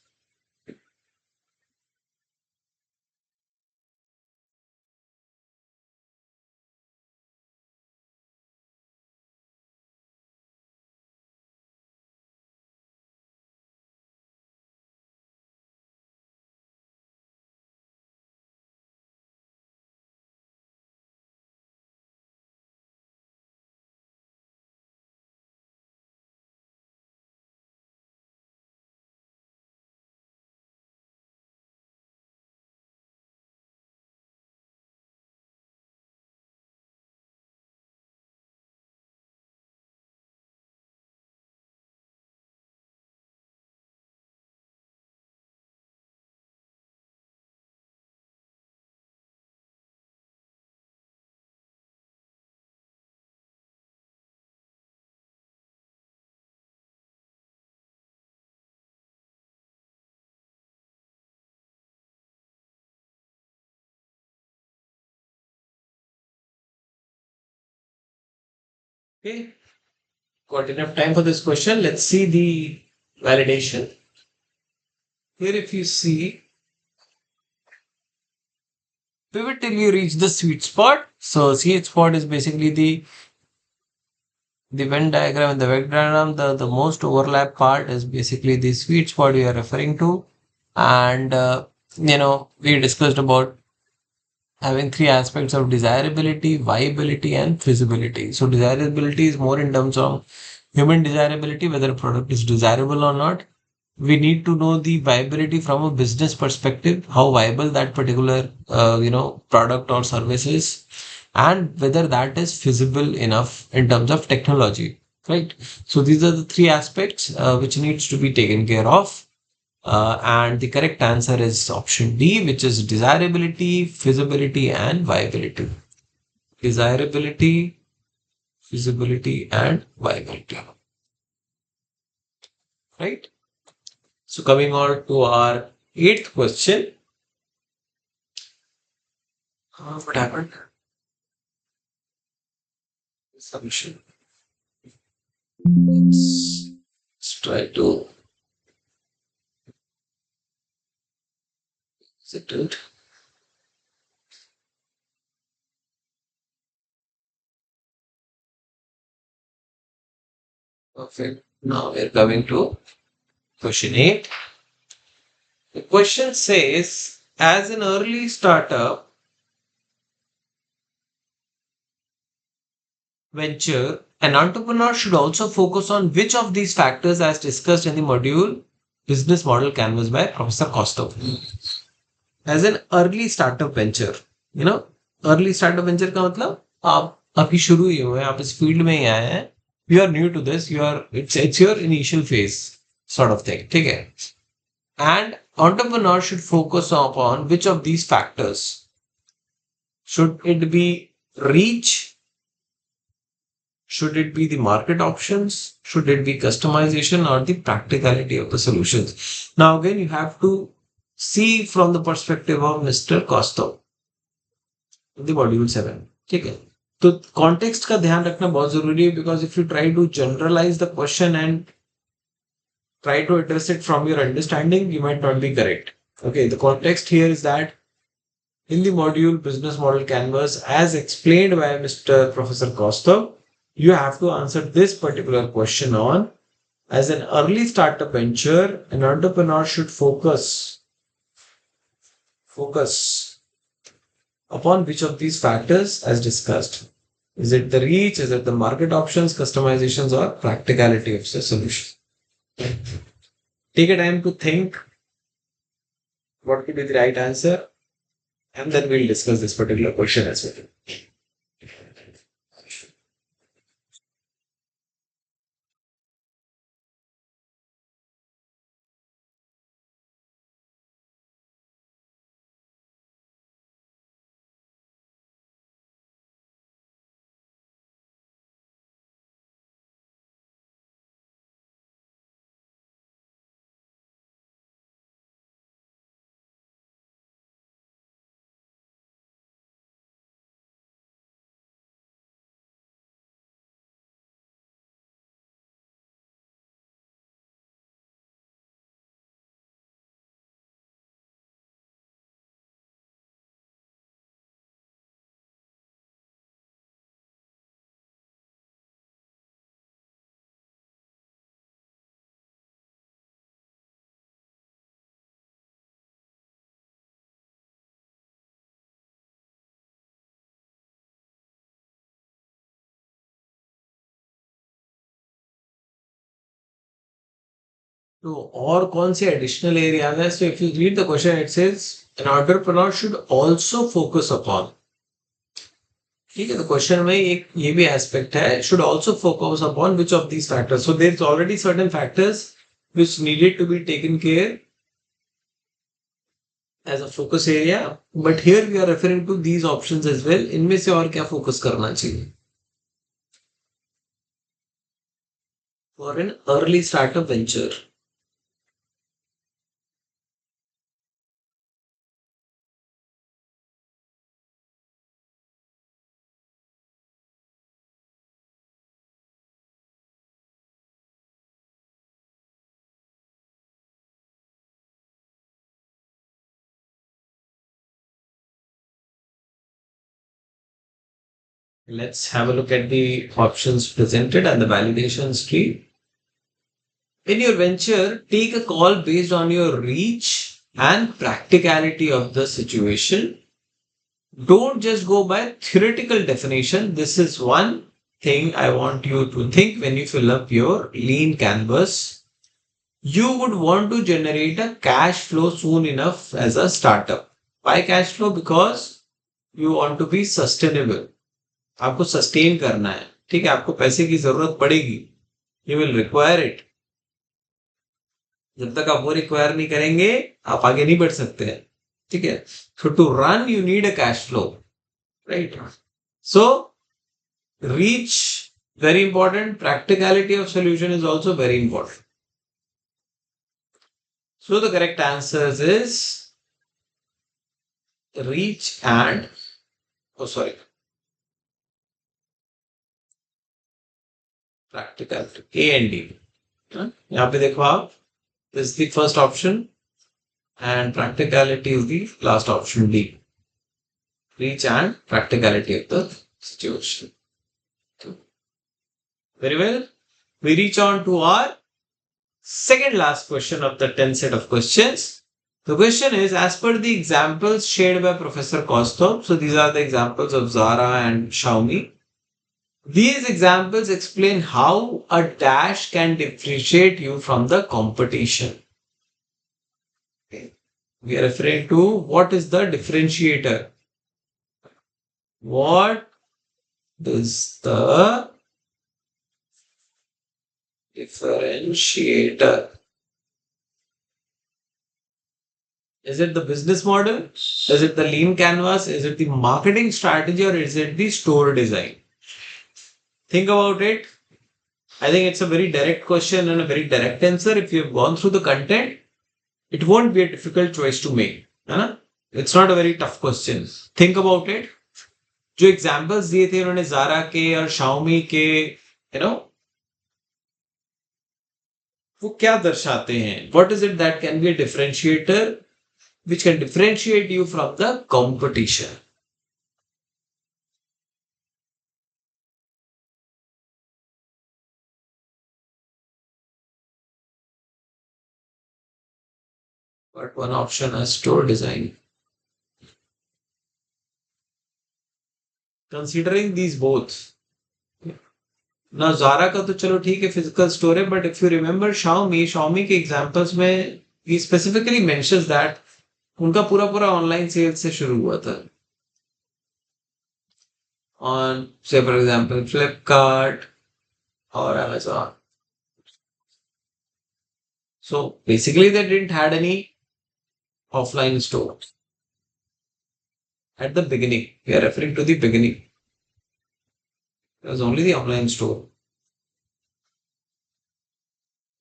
Okay, got enough time for this question. Let's see the validation. Here, if you see, pivot till you reach the sweet spot. So, sweet spot is basically the Venn diagram and the Venn diagram. The most overlap part is basically the sweet spot we are referring to. And, we discussed about having three aspects of desirability, viability, and feasibility. So, desirability is more in terms of human desirability, whether a product is desirable or not. We need to know the viability from a business perspective, how viable that particular product or service is, and whether that is feasible enough in terms of technology. Right. So these are the three aspects which needs to be taken care of. And the correct answer is option D, which is desirability, feasibility, and viability. Desirability, feasibility, and viability. Right. So coming on to our eighth question. What happened? Submission. Let's try to settle it. Perfect. Now we're coming to question 8. The question says, as an early startup venture, an entrepreneur should also focus on which of these factors as discussed in the module Business Model Canvas by Professor Kostov. As an early startup venture, you know, early startup venture का मतलब आप अभी शुरू ही हुए हैं, आप इस field में ही आए हैं, you are new to this, you are it's your initial phase sort of thing, ठीक है? And entrepreneur should focus upon which of these factors. Should it be reach? Should it be the market options? Should it be customization or the practicality of the solutions? Now, again, you have to see from the perspective of Mr. Kostov, the module 7. ठीक है, तो context का ध्यान रखना बहुत जरूरी है because if you try to generalise the question and try to address it from your understanding, you might not be correct. Okay, the context here is that in the module Business Model Canvas, as explained by Mr. Professor Kostov, you have to answer this particular question on, as an early startup venture, an entrepreneur should focus upon which of these factors as discussed. Is it the reach? Is it the market options, customizations, or practicality of the solution? Take a time to think what could be the right answer, and then we'll discuss this particular question as well. तो और कौन से additional areas है? सो if you read the question it says an entrepreneur should also focus upon, ठीक है, तो question में एक ये भी एस्पेक्ट है, should also focus upon which of these factors. So there is already certain factors which needed to be taken care as a focus area, but here we are referring to these options as well. इनमें से और क्या focus करना चाहिए for an early startup venture? Let's have a look at the options presented and the validations tree. In your venture, take a call based on your reach and practicality of the situation. Don't just go by theoretical definition. This is one thing I want you to think when you fill up your lean canvas. You would want to generate a cash flow soon enough as a startup. Why cash flow? Because you want to be sustainable. आपको sustain करना है, ठीक है, आपको पैसे की जरूरत पड़ेगी, यू विल रिक्वायर इट. जब तक आप वो रिक्वायर नहीं करेंगे आप आगे नहीं बढ़ सकते हैं, ठीक है. So to run you need a cash flow, right? So reach very important, practicality of solution is also very important. So the correct answers is reach and oh sorry, practicality A and D. यहाँ पे देखो आप, this is the first option and practicality is the last option D. Reach and practicality of the situation. Very well. We reach on to our second last question of the 10 set of questions. The question is, as per the examples shared by Professor Kostov, so these are the examples of Zara and Xiaomi. These examples explain how a dash can differentiate you from the competition. Okay. We are referring to what is the differentiator. What is the differentiator? Is it the business model? Is it the lean canvas? Is it the marketing strategy, or is it the store design? Think about it. I think it's a very direct question and a very direct answer. If you've gone through the content, it won't be a difficult choice to make. It's not a very tough question. Think about it. जो examples दिए थे उन्होंने Zara के और Xiaomi के, वो क्या दर्शाते हैं? What is it that can be a differentiator which can differentiate you from the competition? But one option is store design. Considering these both, ना Zara का तो चलो ठीक है फिजिकल स्टोर है, but if you remember Xiaomi के examples में he specifically mentions that उनका पूरा पूरा ऑनलाइन सेल्स से शुरू हुआ था, on say for example Flipkart or Amazon. So basically they didn't had any offline stores at the beginning. We are referring to the beginning. It was only the online store.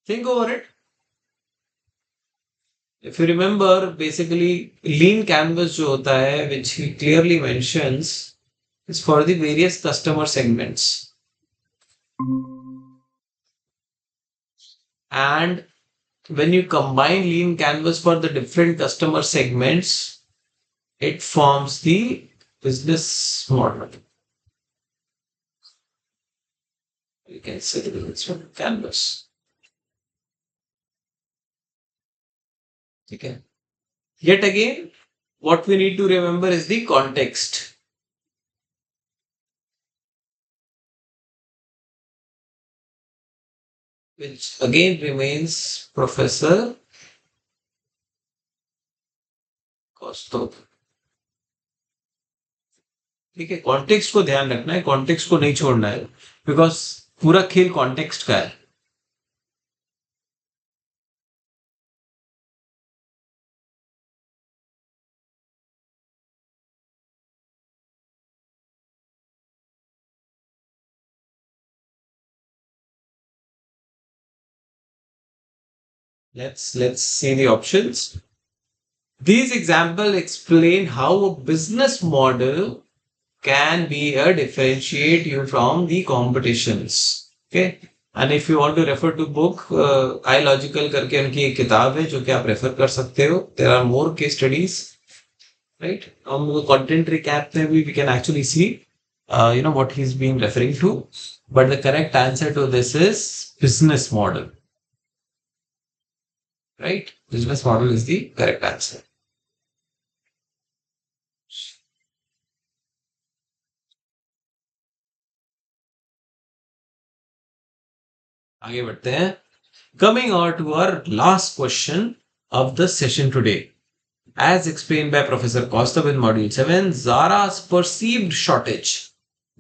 Think over it. If you remember, basically lean canvas जो होता है, which he clearly mentions, is for the various customer segments. And when you combine lean canvas for the different customer segments, it forms the business model. You can say it's one canvas. Okay. Yet again, what we need to remember is the context. Which again remains Professor Kostov. ठीक है, context को ध्यान रखना है, context को नहीं छोड़ना है, बिकॉज पूरा खेल कॉन्टेक्स्ट का है. Let's see the options. These examples explain how a business model can be a differentiate you from the competitions. Okay. And if you want to refer to book, iLogical करके उनकी एक किताब है जो कि आप रेफर कर सकते हो. There are more case studies, right? हम content recap में भी we can actually see, what he's been referring to. But the correct answer to this is business model. Right? Business model is the correct answer. आगे बढ़ते हैं. Coming on to our last question of the session today. As explained by Professor Kostov in Module 7, Zara's perceived shortage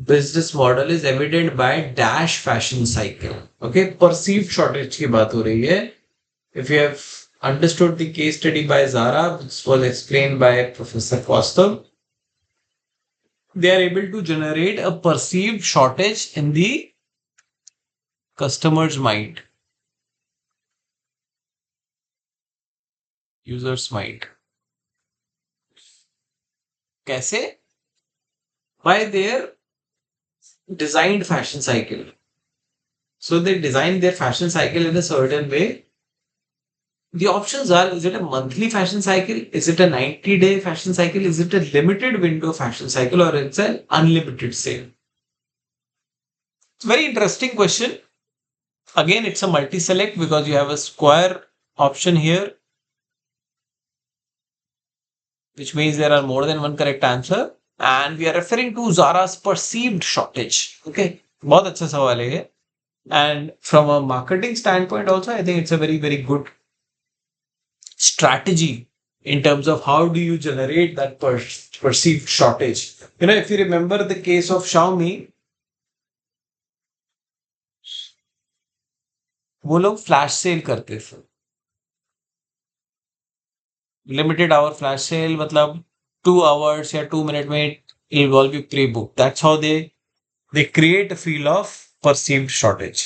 business model is evident by dash fashion cycle. Okay, perceived shortage की बात हो रही है. If you have understood the case study by Zara, which was explained by Professor Kostov, they are able to generate a perceived shortage in the customer's mind, user's mind. कैसे? by their designed fashion cycle. So they design their fashion cycle in a certain way. The options are, is it a monthly fashion cycle? Is it a 90-day fashion cycle? Is it a limited window fashion cycle, or it's an unlimited sale? It's a very interesting question. Again, it's a multi-select because you have a square option here, which means there are more than one correct answer. And we are referring to Zara's perceived shortage. Okay. बहुत अच्छा सवाल है ये. And from a marketing standpoint also, I think it's a very, very good strategy in terms of how do you generate that perceived shortage. If you remember the case of Xiaomi, वो लोग flash sale करते थे. Limited our flash sale मतलब 2 hours या 2 minute में it will be pre-booked. That's how they create a feel of perceived shortage.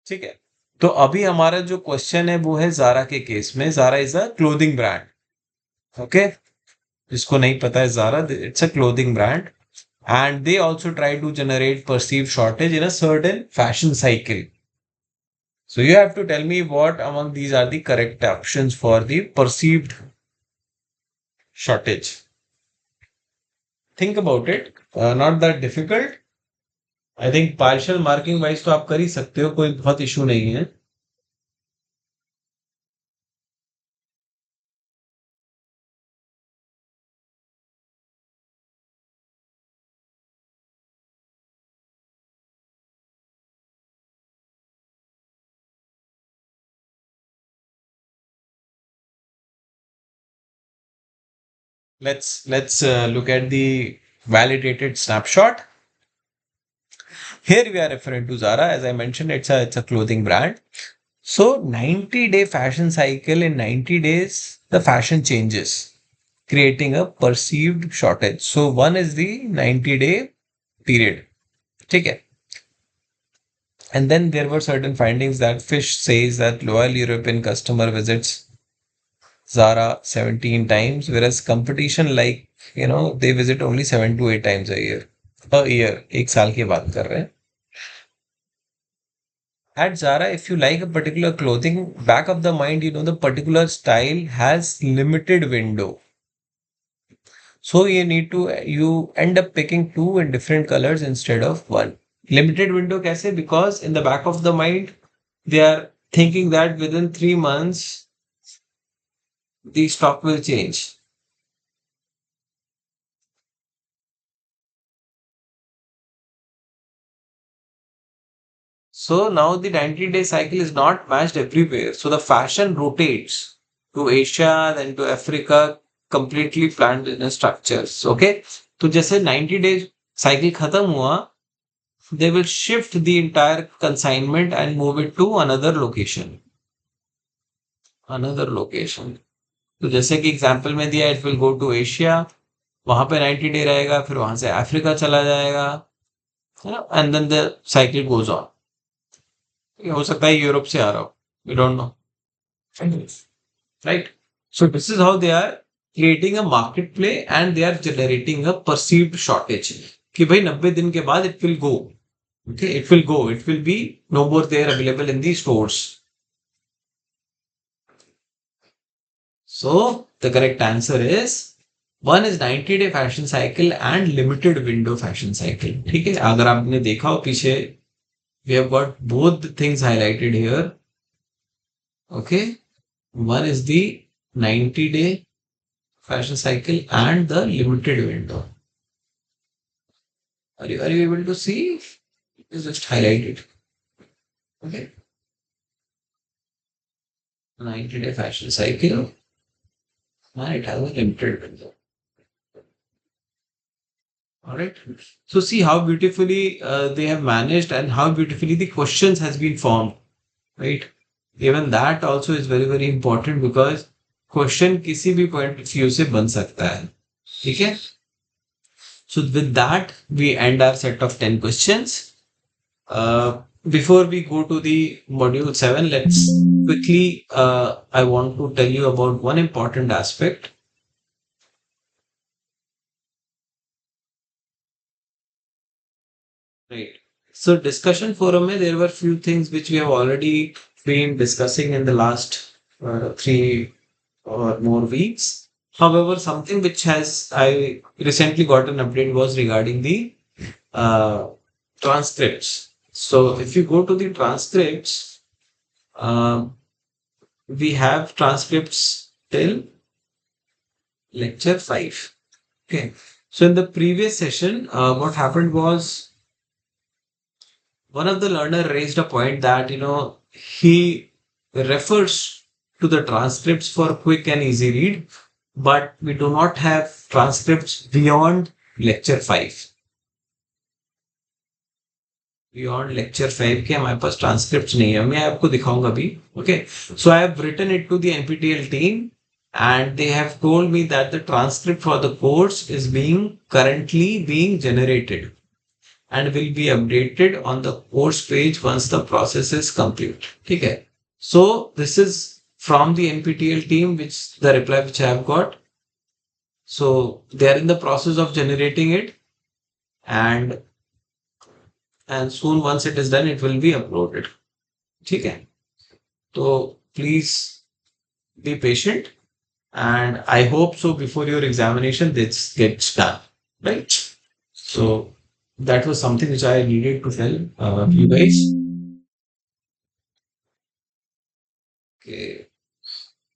ठीक है. तो अभी हमारा जो क्वेश्चन है वो है जारा के केस में. Zara is a clothing brand. Okay. जिसको नहीं पता है, Zara it's a clothing brand and they also try to generate perceived shortage in a certain fashion cycle. So you have to tell me what among these are the correct options for the perceived shortage. Think about it. Not that difficult. I think partial marking wise तो आप कर ही सकते हो, कोई बहुत issue नहीं है. Let's look at the validated snapshot. Here we are referring to Zara. As I mentioned, it's a clothing brand. So 90-day fashion cycle, in 90 days, the fashion changes, creating a perceived shortage. So one is the 90-day period. Okay. And then there were certain findings that Fish says that loyal European customer visits Zara 17 times, whereas competition they visit only 7 to 8 times a year. एक साल की बात कर रहे हैं. At Zara, if you like a particular clothing, back of the mind, the particular style has limited window. So you end up picking two in different colors instead of one. Limited window kaise? Because in the back of the mind, they are thinking that within 3 months, the stock will change. So now the 90-day cycle is not matched everywhere. So the fashion rotates to Asia, then to Africa, completely planned in a structures. Okay. तो जैसे 90 days cycle खत्म हुआ, they will shift the entire consignment and move it to another location. Another location. तो जैसे कि example में दिया, it will go to Asia, वहां पे 90 डे रहेगा, फिर वहां से अफ्रीका चला जाएगा, है ना, and then the cycle goes on. हो सकता है यूरोप से आ रहा हो, we don't know, right. So this is how they are creating a market play and they are generating a perceived shortage कि भाई 90 दिन के बाद it will go. Okay, it will go, it will be no more there available in the stores. So the correct answer is one is 90-day fashion cycle and limited window fashion cycle. ठीक है, अगर आपने देखा हो पीछे, we have got both the things highlighted here. Okay, one is the 90-day fashion cycle and the limited window. Are you able to see? It's just highlighted. Okay, 90-day fashion cycle. And it has a limited window. All right. So see how beautifully they have managed and how beautifully the questions has been formed, right? Even that also is very very important because question किसी भी point of view से बन सकता है. ठीक है? So with that we end our set of 10 questions. before we go to the module 7, let's quickly, I want to tell you about one important aspect. Right. So discussion forum mein, there were few things which we have already been discussing in the last 3 or more weeks. However, something which has I recently got an update was regarding the uh, transcripts. So if you go to the transcripts, um, we have transcripts till lecture 5. Okay. So in the previous session, what happened was one of the learner raised a point that, he refers to the transcripts for quick and easy read, but we do not have transcripts beyond lecture 5. Beyond lecture 5 के हमारे पास transcript नहीं है मैं आपको दिखाऊंगा अभी okay so I have written it to the NPTEL team and they have told me that the transcript for the course is being currently being generated and will be updated on the course page once the process is complete. ठीक है so this is from the NPTEL team which the reply which I have got. So they are in the process of generating it and soon once it is done it will be uploaded. ठीक है तो please be patient and I hope so before your examination this gets done, right? So that was something which I needed to tell you guys. Okay,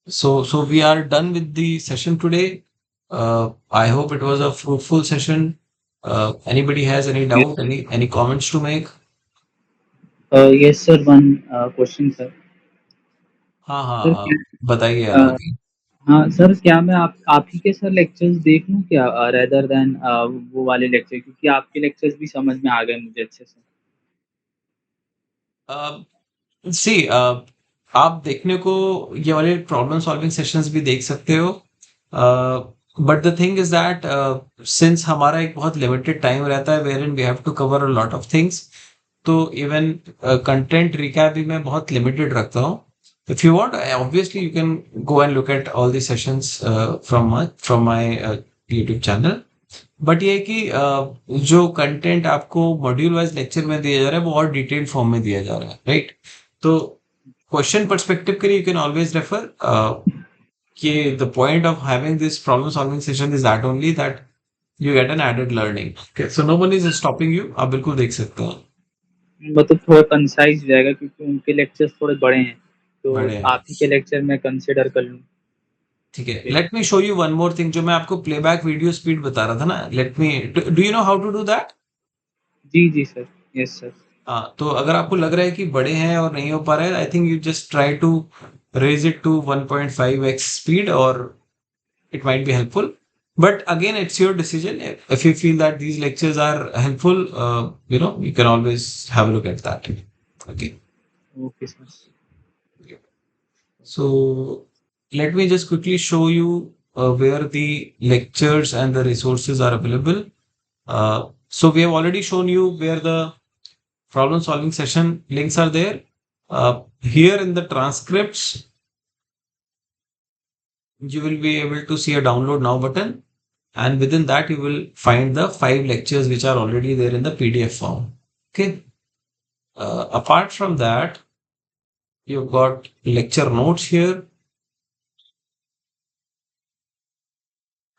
so we are done with the session today. I hope it was a fruitful session. Anybody has any doubt, any comments to make? Yes, sir. One question, sir. हाँ हाँ sir हाँ बताइए अ, अलाउद्दीन. हाँ sir, क्या मैं आप ही के sir lectures देख लूँ क्या, रेदर देन वो वाले लेक्चर, क्योंकि आपके लेक्चर्स भी समझ में आ गए मुझे अच्छे से। सी आप देखने को ये वाले प्रॉब्लम सॉल्विंग सेशंस भी देख सकते हो but the thing is that since हमारा एक बहुत लिमिटेड टाइम रहता है wherein we have to cover a lot of things तो इवन कंटेंट रिकैप भी मैं बहुत लिमिटेड रखता हूँ if you want obviously you can go and look at all the sessions from my YouTube channel but ये है कि जो कंटेंट आपको मॉड्यूल वाइज लेक्चर में दिया जा रहा है वो और डिटेल्ड फॉर्म में दिया जा रहा है राइट तो क्वेश्चन पर्सपेक्टिव के लिए यू कैन ऑलवेज रेफर कि the point of having this problem solving session is that only that you get an added learning so no one is stopping you आप बिल्कुल देख सकते हो मतलब थोड़ा कंसाइज रहेगा, क्योंकि उनके लेक्चर्स थोड़े बड़े हैं, तो बड़े हैं आप ही के लेक्चर में कंसिडर कर लूँ। ठीक है okay. Let me show you one more thing जो मैं आपको प्लेबैक वीडियो स्पीड बता रहा था ना let me do you know how to do that जी, जी सर। Yes sir. हाँ तो अगर आपको लग रहा है कि बड़े हैं और नहीं हो पा रहा है I think you just try to raise it to 1.5x speed or it might be helpful but again it's your decision if you feel that these lectures are helpful you can always have a look at that okay okay sir. so let me just quickly show you where the lectures and the resources are available so we have already shown you where the problem solving session links are there here in the transcripts you will be able to see a download now button and within that you will find the 5 lectures which are already there in the PDF form. Okay. Apart from that, you've got lecture notes here.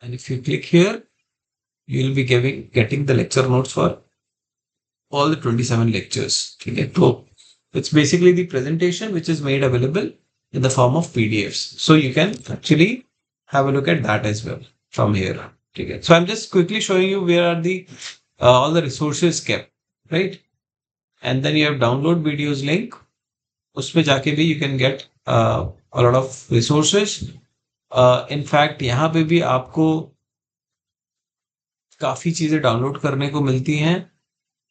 And if you click here, you will be getting the lecture notes for all the 27 lectures. Okay. So it's basically the presentation which is made available in the form of PDFs. So you can actually have a look at that as well from here. Okay. So I'm just quickly showing you where are the all the resources kept, right? And then you have download videos link. उसपे जाके भी you can get a lot of resources. In fact, यहाँ पे भी आपको काफी चीजें download करने को मिलती हैं,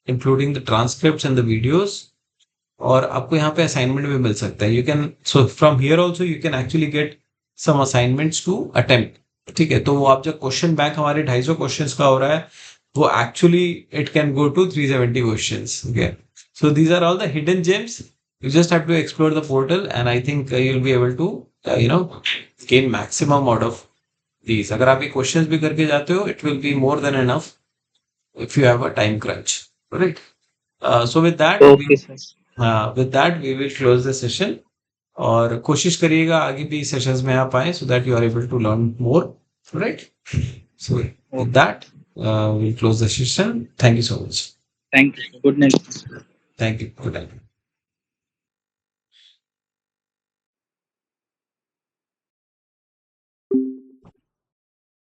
including the transcripts and the videos. और आपको यहाँ पे असाइनमेंट भी मिल सकता है. You can so from here also you can actually get some assignments to attempt. ठीक है तो वो आप जब क्वेश्चन बैंक हमारे 250 क्वेश्चंस का हो रहा है वो actually it can go to 370 questions. Okay So these are all the hidden gems. You just have to explore the portal, and I think you'll be able to gain maximum out of these. अगर आप ये questions भी करके जाते हो, it will be more than enough if you have a time crunch, right? So Okay, sir. with that we will close the session. और कोशिश करिएगा आगे भी सेशंस में आप आए so that you are able to learn more, right? So with Okay. that, we'll close the session. Thank you so much. Thank you. Good night. Thank you. Good night.